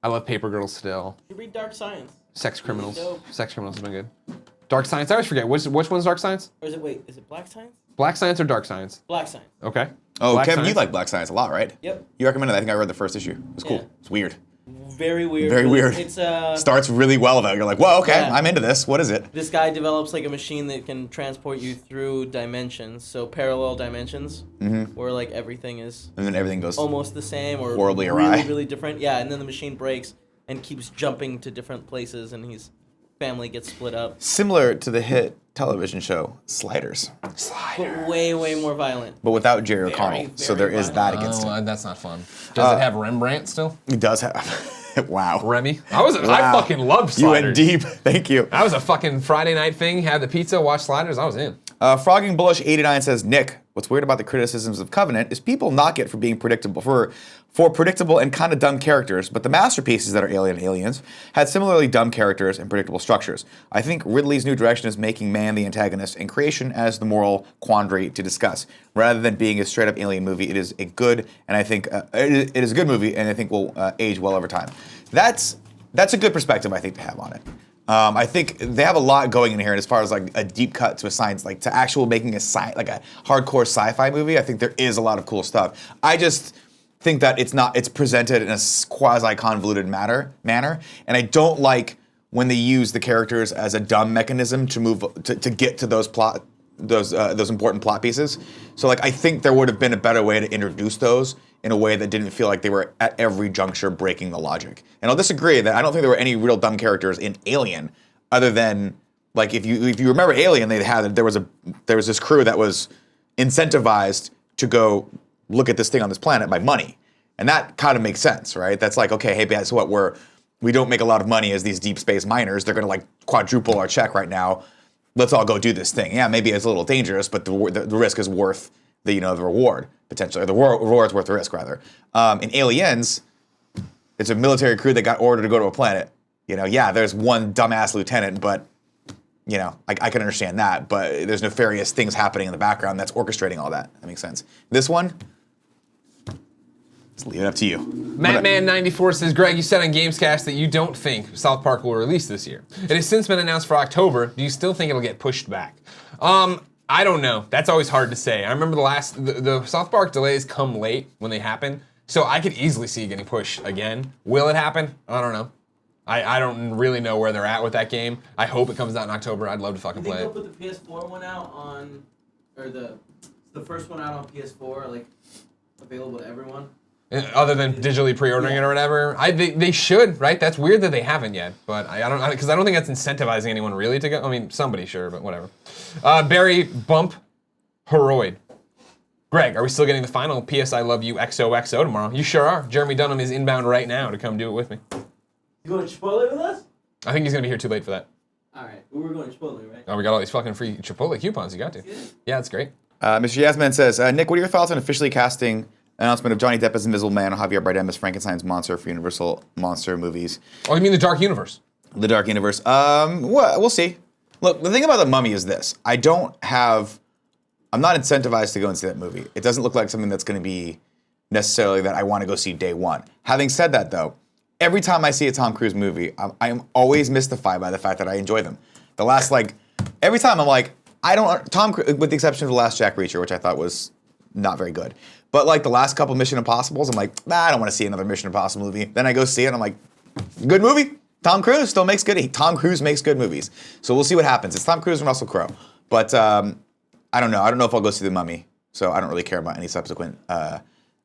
I love Paper Girls still. You read Dark Science. Sex Criminals. Dope. Sex Criminals has been good. Dark Science, I always forget. Which one's Dark Science? Or is it Black Science? Black Science or Dark Science? Black Science. Okay. Oh, Black Kevin, Science. you like Black Science a lot, right? Yep. You recommended it. I think I read the first issue. It was cool. Yeah. It's weird. Very weird. Very weird. It's Starts really well though. You're like, whoa, okay, Yeah. I'm into this. What is it? This guy develops like a machine that can transport you through dimensions, so parallel dimensions, where like everything is And then everything goes almost the same or horribly really, awry. really different. Yeah, and then the machine breaks and keeps jumping to different places, and his family gets split up. similar to the hit television show Sliders, But way, way more violent. but without Jerry O'Connell. very So there is that against Oh, it. that's not fun. Does it have Rembrandt still? He does have. Wow. Remy? I Wow. fucking loved You Sliders. went deep. Thank you. That was a fucking Friday night thing. Had the pizza, watch Sliders. I was in. Frogging Bullish 89 says, Nick, what's weird about the criticisms of Covenant is people knock it for being predictable, for predictable and kind of dumb characters, but the masterpieces that are Alien and Aliens had similarly dumb characters and predictable structures. I think Ridley's new direction is making man the antagonist and creation as the moral quandary to discuss. Rather than being a straight up Alien movie, it is a good, and I think it is a good movie, and I think will age well over time. That's a good perspective, I think, to have on it. I think they have a lot going in here, and as far as like a deep cut to a science, like to actual making a hardcore sci-fi movie, I think there is a lot of cool stuff. I just think that it's presented in a quasi convoluted manner, and I don't like when they use the characters as a dumb mechanism to move to get to those important plot pieces. So like I think there would have been a better way to introduce those in a way that didn't feel like they were at every juncture breaking the logic. And I'll disagree that I don't think there were any real dumb characters in Alien, other than like if you remember Alien, there was this crew that was incentivized to go look at this thing on this planet by money, and that kind of makes sense, right? That's like, okay, hey, guess what? We don't make a lot of money as these deep space miners. They're gonna like quadruple our check right now. Let's all go do this thing. Yeah, maybe it's a little dangerous, but the risk is worth the reward potentially, or the reward's worth the risk rather. In Aliens, it's a military crew that got ordered to go to a planet. Yeah, there's one dumbass lieutenant, but I can understand that. But there's nefarious things happening in the background that's orchestrating all that. That makes sense. This one, let's leave it up to you. Mattman94 says, Greg, you said on Gamescast that you don't think South Park will release this year. It has since been announced for October. Do you still think it'll get pushed back? I don't know. That's always hard to say. I remember the South Park delays come late when they happen, so I could easily see it getting pushed again. Will it happen? I don't know. I don't really know where they're at with that game. I hope it comes out in October. I'd love to fucking play it. I think they'll put the PS4 one out on, or the first one out on PS4, like available to everyone. Other than digitally pre-ordering it or whatever, they should, right? That's weird that they haven't yet, but I don't because I don't think that's incentivizing anyone really to go. I mean, somebody sure, but whatever. Barry Bump Heroid. Greg, are we still getting the final PS I Love You XOXO tomorrow? You sure are. Jeremy Dunham is inbound right now to come do it with me. You going to Chipotle with us? I think he's gonna be here too late for that. All right, we're going to Chipotle, right? Oh, we got all these fucking free Chipotle coupons. You got to. Yeah, that's great. Mr. Yasman says, Nick, what are your thoughts on officially casting announcement of Johnny Depp as Invisible Man and Javier Bardem as Frankenstein's monster for Universal monster movies? Oh, you mean the Dark Universe? The Dark Universe. Well, we'll see. Look, the thing about The Mummy is this. I'm not incentivized to go and see that movie. It doesn't look like something that's going to be necessarily that I want to go see day one. Having said that, though, every time I see a Tom Cruise movie, I'm always mystified by the fact that I enjoy them. The last every time I'm like, with the exception of the last Jack Reacher, which I thought was not very good. But like the last couple Mission Impossibles, I'm like, I don't want to see another Mission Impossible movie. Then I go see it, and I'm like, good movie. Tom Cruise still makes good. Tom Cruise makes good movies. So we'll see what happens. It's Tom Cruise and Russell Crowe. But I don't know. I don't know if I'll go see The Mummy. So I don't really care about any subsequent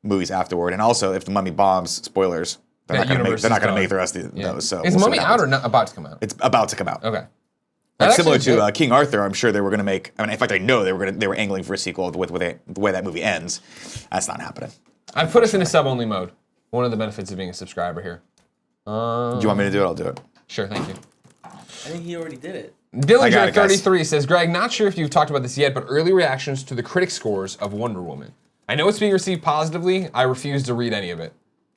movies afterward. And also, if The Mummy bombs, spoilers, they're not going to make the rest of those. So is Mummy out or not about to come out? It's about to come out. Okay. Like similar to King Arthur, I'm sure they were going to make. I mean, in fact, I know they were angling for a sequel with the way that movie ends. That's not happening. I've put us in a sub-only mode. One of the benefits of being a subscriber here. Do you want me to do it? I'll do it. Sure, thank you. I think he already did it. Dillinger33 says, Greg, not sure if you've talked about this yet, but early reactions to the critic scores of Wonder Woman. I know it's being received positively. I refuse to read any of it.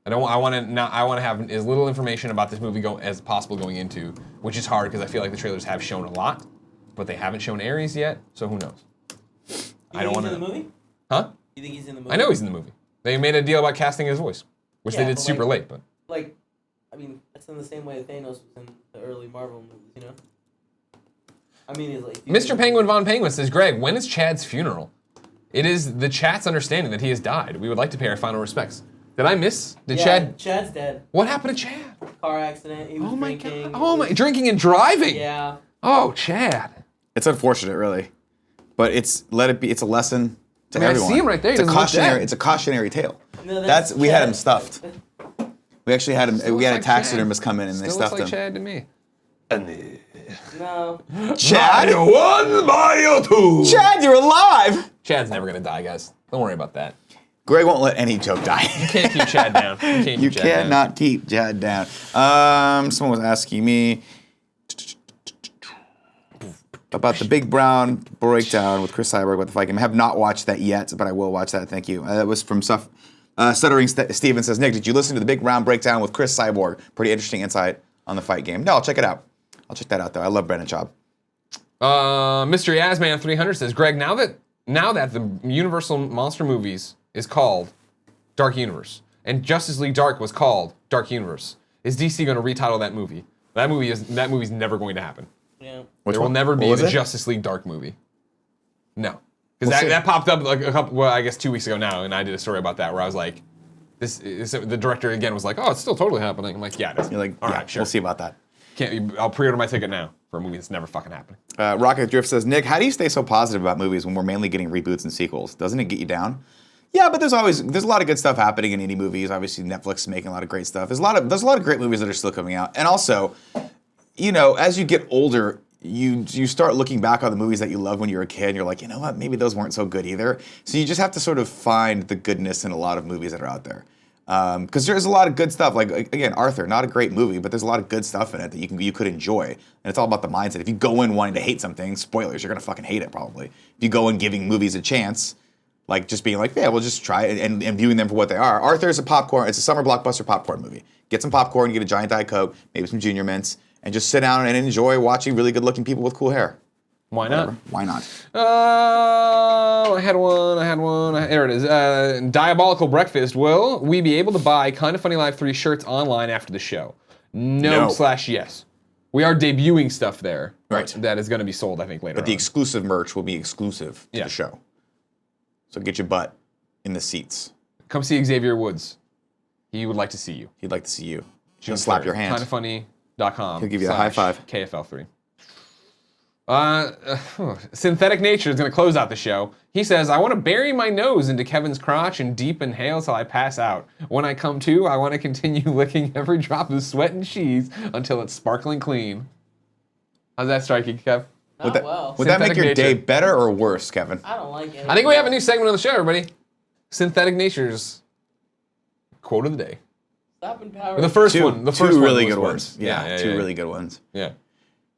I want to have as little information about this movie as possible going into, which is hard because I feel like the trailers have shown a lot, but they haven't shown Ares yet, so who knows? I don't want to. In the movie? Huh? You think he's in the movie? I know he's in the movie. They made a deal about casting his voice, which they did super late, but. Like, I mean, that's in the same way Thanos was in the early Marvel movies, you know? I mean, it's like... Mr. Penguin Von Penguin says, Greg, when is Chad's funeral? It is the chat's understanding that he has died. We would like to pay our final respects. Did I miss? Chad? Chad's dead. What happened to Chad? Car accident. He was drinking. Drinking and driving? Yeah. Oh, Chad. It's unfortunate, really. But it's a lesson to everyone. I see him right there. It's a cautionary tale. No, we had him stuffed. We actually had him. We had a taxidermist come in and they stuffed him. Chad to me. No. Chad, one by two. Chad, you're alive. Chad's never gonna die, guys. Don't worry about that. Greg won't let any joke die. You can't keep Chad down. You cannot keep Chad down. Someone was asking me about the Big Brown Breakdown with Chris Cyborg about the fight game. I have not watched that yet, but I will watch that. Thank you. That was from Stuttering Steven says, Nick, did you listen to the Big Brown Breakdown with Chris Cyborg? Pretty interesting insight on the fight game. No, I'll check it out. I'll check that out, though. I love Brennan Schaub. Mystery Asman 300 says, Greg, now that the Universal Monster Movies is called Dark Universe, and Justice League Dark was called Dark Universe, is DC going to retitle that movie? That movie's never going to happen. Yeah. There will never be the Justice League Dark movie. No. Because that popped up like I guess 2 weeks ago now, and I did a story about that where I was like, the director again was like, oh, it's still totally happening. I'm like, yeah, it is. You're like, all yeah, right, sure. We'll see about that. I'll pre-order my ticket now for a movie that's never fucking happening. Rocket Drift says, Nick, how do you stay so positive about movies when we're mainly getting reboots and sequels? Doesn't it get you down? Yeah, but there's a lot of good stuff happening in indie movies. Obviously, Netflix is making a lot of great stuff. There's a lot of great movies that are still coming out. And also, as you get older, you start looking back on the movies that you loved when you were a kid, and you're like, you know what, maybe those weren't so good either. So you just have to sort of find the goodness in a lot of movies that are out there. Because there's a lot of good stuff. Like, again, Arthur, not a great movie, but there's a lot of good stuff in it that you could enjoy. And it's all about the mindset. If you go in wanting to hate something, spoilers, you're going to fucking hate it probably. If you go in giving movies a chance, like just being like, yeah, we'll just try it and viewing them for what they are. Arthur is it's a summer blockbuster popcorn movie. Get some popcorn, get a giant Diet Coke, maybe some Junior Mints, and just sit down and enjoy watching really good-looking people with cool hair. Why not? Why not? I had one. There it is. Diabolical Breakfast. Will we be able to buy Kinda Funny Live 3 shirts online after the show? No/yes. We are debuting stuff there. Right. That is going to be sold, I think, later But the exclusive merch will be exclusive to the show. So get your butt in the seats. Come see Xavier Woods. He would like to see you. He'd like to see you. He's going to slap your hand. kindafunny.com. He'll give you a high five. KFL3. Synthetic Nature is going to close out the show. He says, I want to bury my nose into Kevin's crotch and deep inhale till I pass out. When I come to, I want to continue licking every drop of sweat and cheese until it's sparkling clean. How's that strike you, Kev? Not well. Would that make your day better or worse, Kevin? I don't like it. I think we have a new segment on the show, everybody. Synthetic Nature's quote of the day. Stop empowering. The first one. The first two one really was good worse. ones. Yeah, two really good ones. Yeah.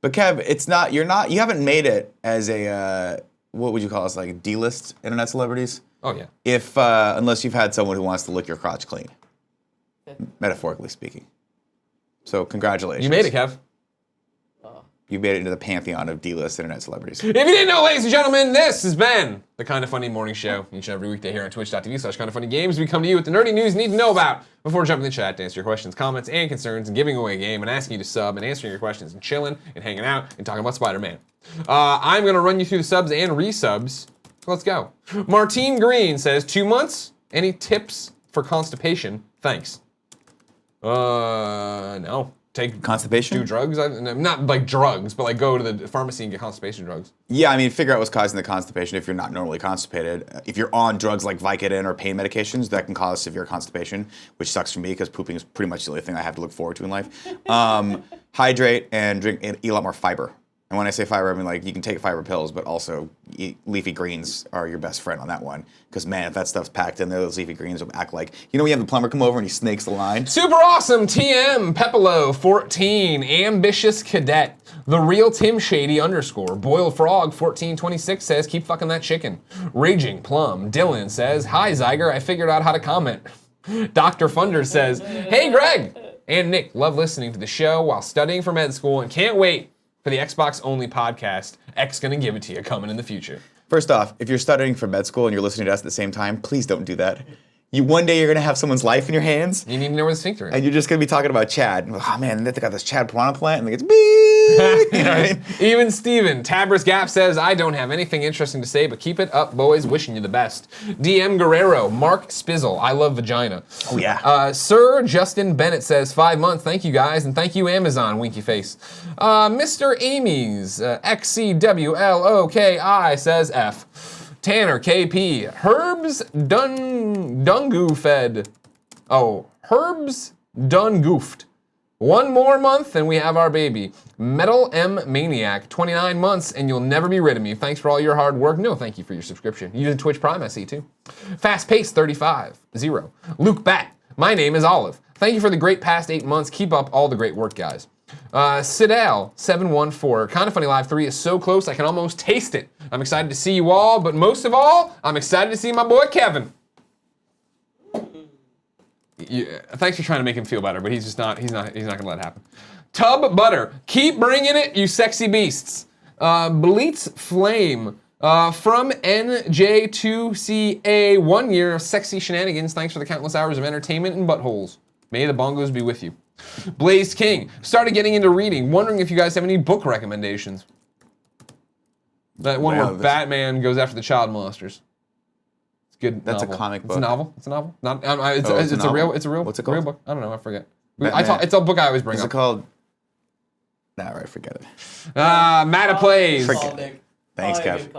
But Kev, you haven't made it as a, what would you call us, like D-list internet celebrities? Oh, yeah. Unless you've had someone who wants to lick your crotch clean, metaphorically speaking. So congratulations. You made it, Kev. You made it into the pantheon of D-list internet celebrities. If you didn't know, ladies and gentlemen, this has been the Kind of Funny Morning Show. Each and every weekday here on twitch.tv/kindoffunnygames, we come to you with the nerdy news you need to know about before jumping in the chat to answer your questions, comments, and concerns, and giving away a game, and asking you to sub, and answering your questions, and chilling, and hanging out, and talking about Spider-Man. I'm going to run you through the subs and resubs. So let's go. Martine Green says, 2 months? Any tips for constipation? Thanks. No. Take Constipation? Do drugs? Not like drugs, but like go to the pharmacy and get constipation drugs. Yeah, I mean, figure out what's causing the constipation if you're not normally constipated. If you're on drugs like Vicodin or pain medications, that can cause severe constipation, which sucks for me because pooping is pretty much the only thing I have to look forward to in life. Hydrate and drink and eat a lot more fiber. And when I say fiber, I mean like you can take fiber pills, but also leafy greens are your best friend on that one. Because man, if that stuff's packed in there, those leafy greens will act like, you know when you have the plumber come over and he snakes the line? Super awesome, TM, Pepolo, 14, Ambitious Cadet, The Real Tim Shady _ Boiled Frog, 1426 says, keep fucking that chicken. Raging Plum, Dylan says, hi Zyger, I figured out how to comment. Dr. Funder says, hey Greg and Nick, love listening to the show while studying for med school and can't wait for the Xbox only podcast. X gonna give it to you coming in the future. First off, if you're studying for med school and you're listening to us at the same time, please don't do that. One day you're gonna have someone's life in your hands. You need to know where the sphincter is. And you're just gonna be talking about Chad. Oh man, they got this Chad piranha plant and it gets beep. You know what I mean? Even Steven, Tabris Gap says, I don't have anything interesting to say, but keep it up, boys. Wishing you the best. DM Guerrero, Mark Spizzle, I love vagina. Oh yeah. Sir Justin Bennett says, 5 months. Thank you guys, and thank you Amazon, winky face. Mr. Amy's, XCWLOKI says F. Tanner KP, Herbs Dungu fed. Oh, Herbs done goofed. 1 more month and we have our baby. Metal M Maniac, 29 months and you'll never be rid of me. Thanks for all your hard work. No, thank you for your subscription. You did Twitch Prime, I see too. Fast Pace 35, 0. Luke Bat, my name is Olive. Thank you for the great past 8 months. Keep up all the great work, guys. Sidal 714, Kinda Funny Live 3 is so close I can almost taste it. I'm excited to see you all, but most of all, I'm excited to see my boy Kevin. Thanks for trying to make him feel better, but he's not gonna let it happen. Tub Butter, keep bringing it, you sexy beasts. Bleats Flame, from NJ2CA, 1 year of sexy shenanigans. Thanks for the countless hours of entertainment and buttholes. May the bongos be with you. Blazed King, started getting into reading, wondering if you guys have any book recommendations. That one where Batman goes after the child molesters. It's good. That's novel. a comic book. It's a novel. It's a novel. Not. it's It's a a real. novel? It's a real. What's it called? Real book. I don't know. I forget. Batman. It's a book I always bring Is up. it called? Nah, right, forget it. Matta Plays. Forget it. Thanks, Kev.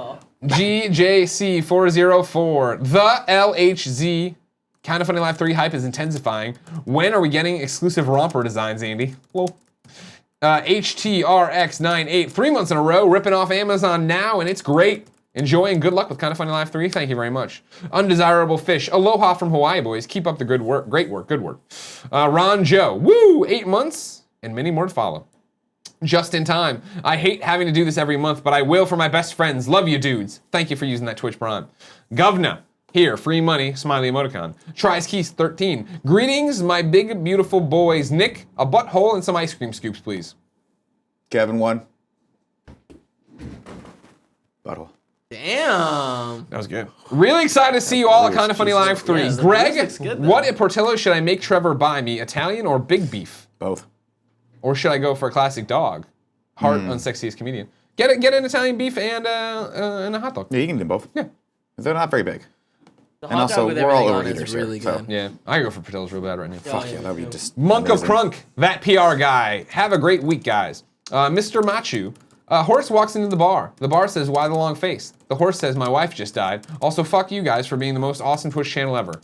GJC404. The LHZ. Kinda Funny Live 3 hype is intensifying. When are we getting exclusive romper designs, Andy? Whoa. HTRX98, 3 months in a row, ripping off Amazon now, and it's great. Enjoy and good luck with Kinda Funny Live 3. Thank you very much. Undesirable Fish. Aloha from Hawaii, boys. Keep up the good work. Great work. Good work. Ron Joe. Woo! 8 months and many more to follow. Just in time. I hate having to do this every month, but I will for my best friends. Love you, dudes. Thank you for using that Twitch Prime. Govna. Here, free money, smiley emoticon. Tries Keys 13. Greetings, my big, beautiful boys. Nick, a butthole and some ice cream scoops, please. Kevin 1. Butthole. Damn. That was good. Really excited to see you all at Kinda Funny Live 3. Yeah, the Greg, music's good, though. what at Portillo should I make Trevor buy me? Italian or big beef? Both. Or should I go for a classic dog? Heart unsexiest comedian. Get an Italian beef and a hot dog. Yeah, you can do both. Yeah. They're not very big. The And hot also, dog with we're all everything on overeaters is here, really so- good. Yeah, I could go for Portillo's real bad right now. Fuck yeah, that would be just Monk amazing. of Crunk, that PR guy. Have a great week, guys. Mr. Machu. Horse walks into the bar. The bar says, why the long face? The horse says, my wife just died. Also, fuck you guys for being the most awesome Twitch channel ever.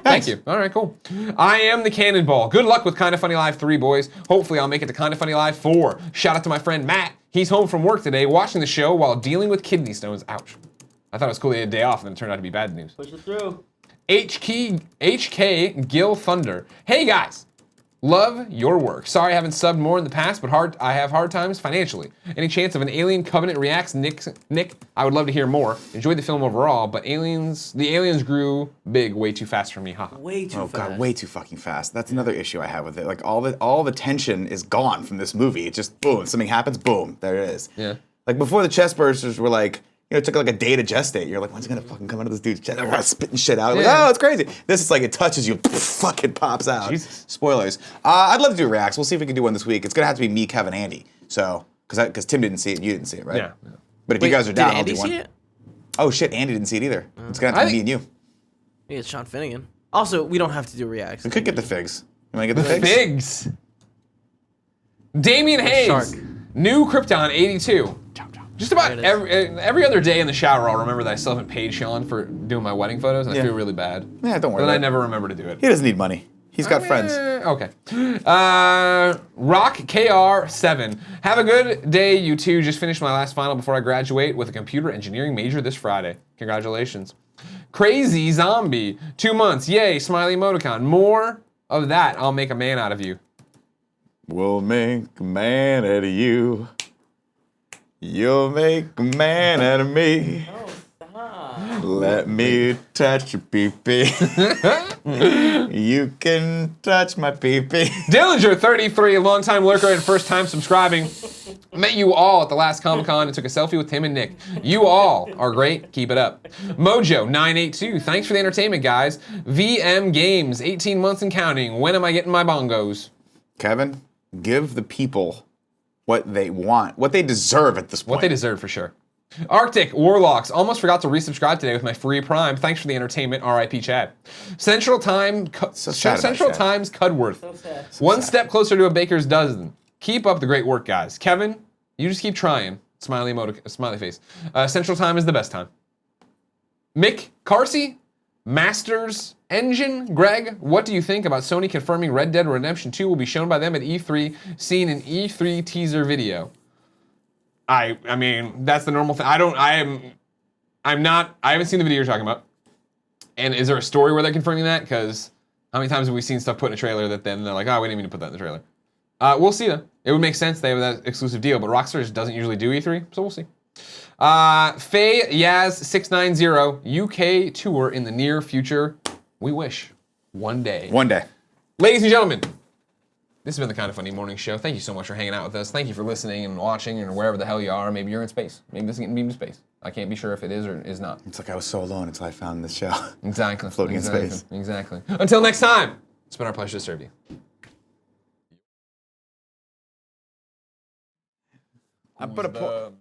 Thank you. All right, cool. I am the Cannonball. Good luck with Kinda Funny Live 3, boys. Hopefully I'll make it to Kinda Funny Live 4. Shout out to my friend Matt. He's home from work today watching the show while dealing with kidney stones. Ouch. I thought it was cool they had a day off and then it turned out to be bad news. Push it through. HK Gil Thunder. Hey guys, Love your work. Sorry I haven't subbed more in the past, but I have hard times financially. Any chance of an Alien Covenant reacts? Nick, I would love to hear more. Enjoyed the film overall, but the aliens grew big way too fast for me. Haha. Way too Oh fast. god, way too fucking fast. That's another issue I have with it. Like all the tension is gone from this movie. It just boom, something happens, boom, there it is. Yeah. Like before the chest bursters were like, you know, it took like a day to gestate. You're like, when's it gonna fucking come out of this dude's chest? Everyone's spitting shit out. Like, Yeah. oh, it's crazy. This is like it touches you, fucking pops out. Jesus. Spoilers. I'd love to do reacts. We'll see if we can do one this week. It's gonna have to be me, Kevin, Andy. So, because Tim didn't see it, and you didn't see it, right? Yeah. But if Wait, you guys are down, did Andy I'll do one. see it? Oh shit, Andy didn't see it either. It's gonna have to be me and you. Yeah, it's Sean Finnegan. Also, we don't have to do reacts. We could get the figs. You wanna get the figs? Figs. Damian Hayes. Shark. New Krypton 82. Just about There it every other day in the shower, I'll remember that I still haven't paid Sean for doing my wedding photos, and I Yeah. feel really bad. Yeah, don't worry But about I it. never remember to do it. He doesn't need money. He's got friends. Okay. Rock KR7. Have a good day, you two. Just finished my last final before I graduate with a computer engineering major this Friday. Congratulations. Crazy Zombie. 2 months. Yay, smiley emoticon. More of that. I'll make a man out of you. We'll make a man out of you. You'll make a man out of me. Let me touch your pee-pee. You can touch my pee-pee. Dillinger 33, longtime lurker and first time subscribing. Met you all at the last Comic-Con and took a selfie with Tim and Nick. You all are great. Keep it up. Mojo 982, thanks for the entertainment, guys. VM Games, 18 months and counting. When am I getting my bongos? Kevin, give the people what they want, what they deserve at this point. What they deserve for sure. Arctic Warlocks, almost forgot to resubscribe today with my free Prime. Thanks for the entertainment, RIP Chad. Central Time, So sad about Central Chad. Times Cudworth. One step closer to a baker's dozen. Keep up the great work, guys. Kevin, you just keep trying. Smiley smiley face. Central Time is the best time. Mick Carsey, Masters Engine. Greg, what do you think about Sony confirming Red Dead Redemption 2 will be shown by them at E3, seen in E3 teaser video? I mean, that's the normal thing. I haven't seen the video you're talking about. And is there a story where they're confirming that? Because how many times have we seen stuff put in a trailer that then they're like, oh, we didn't mean to put that in the trailer. We'll see though. It would make sense. They have that exclusive deal, but Rockstar just doesn't usually do E3, so we'll see. Faye Yaz 690 UK tour in the near future. We wish. One day. One day. Ladies and gentlemen, this has been the Kind of Funny Morning Show. Thank you so much for hanging out with us. Thank you for listening and watching and wherever the hell you are. Maybe you're in space. Maybe this is getting beamed to space. I can't be sure if it is or is not. It's like I was so alone until I found this show. Exactly. Floating in Exactly. space. Exactly. Until next time, it's been our pleasure to serve you. I put a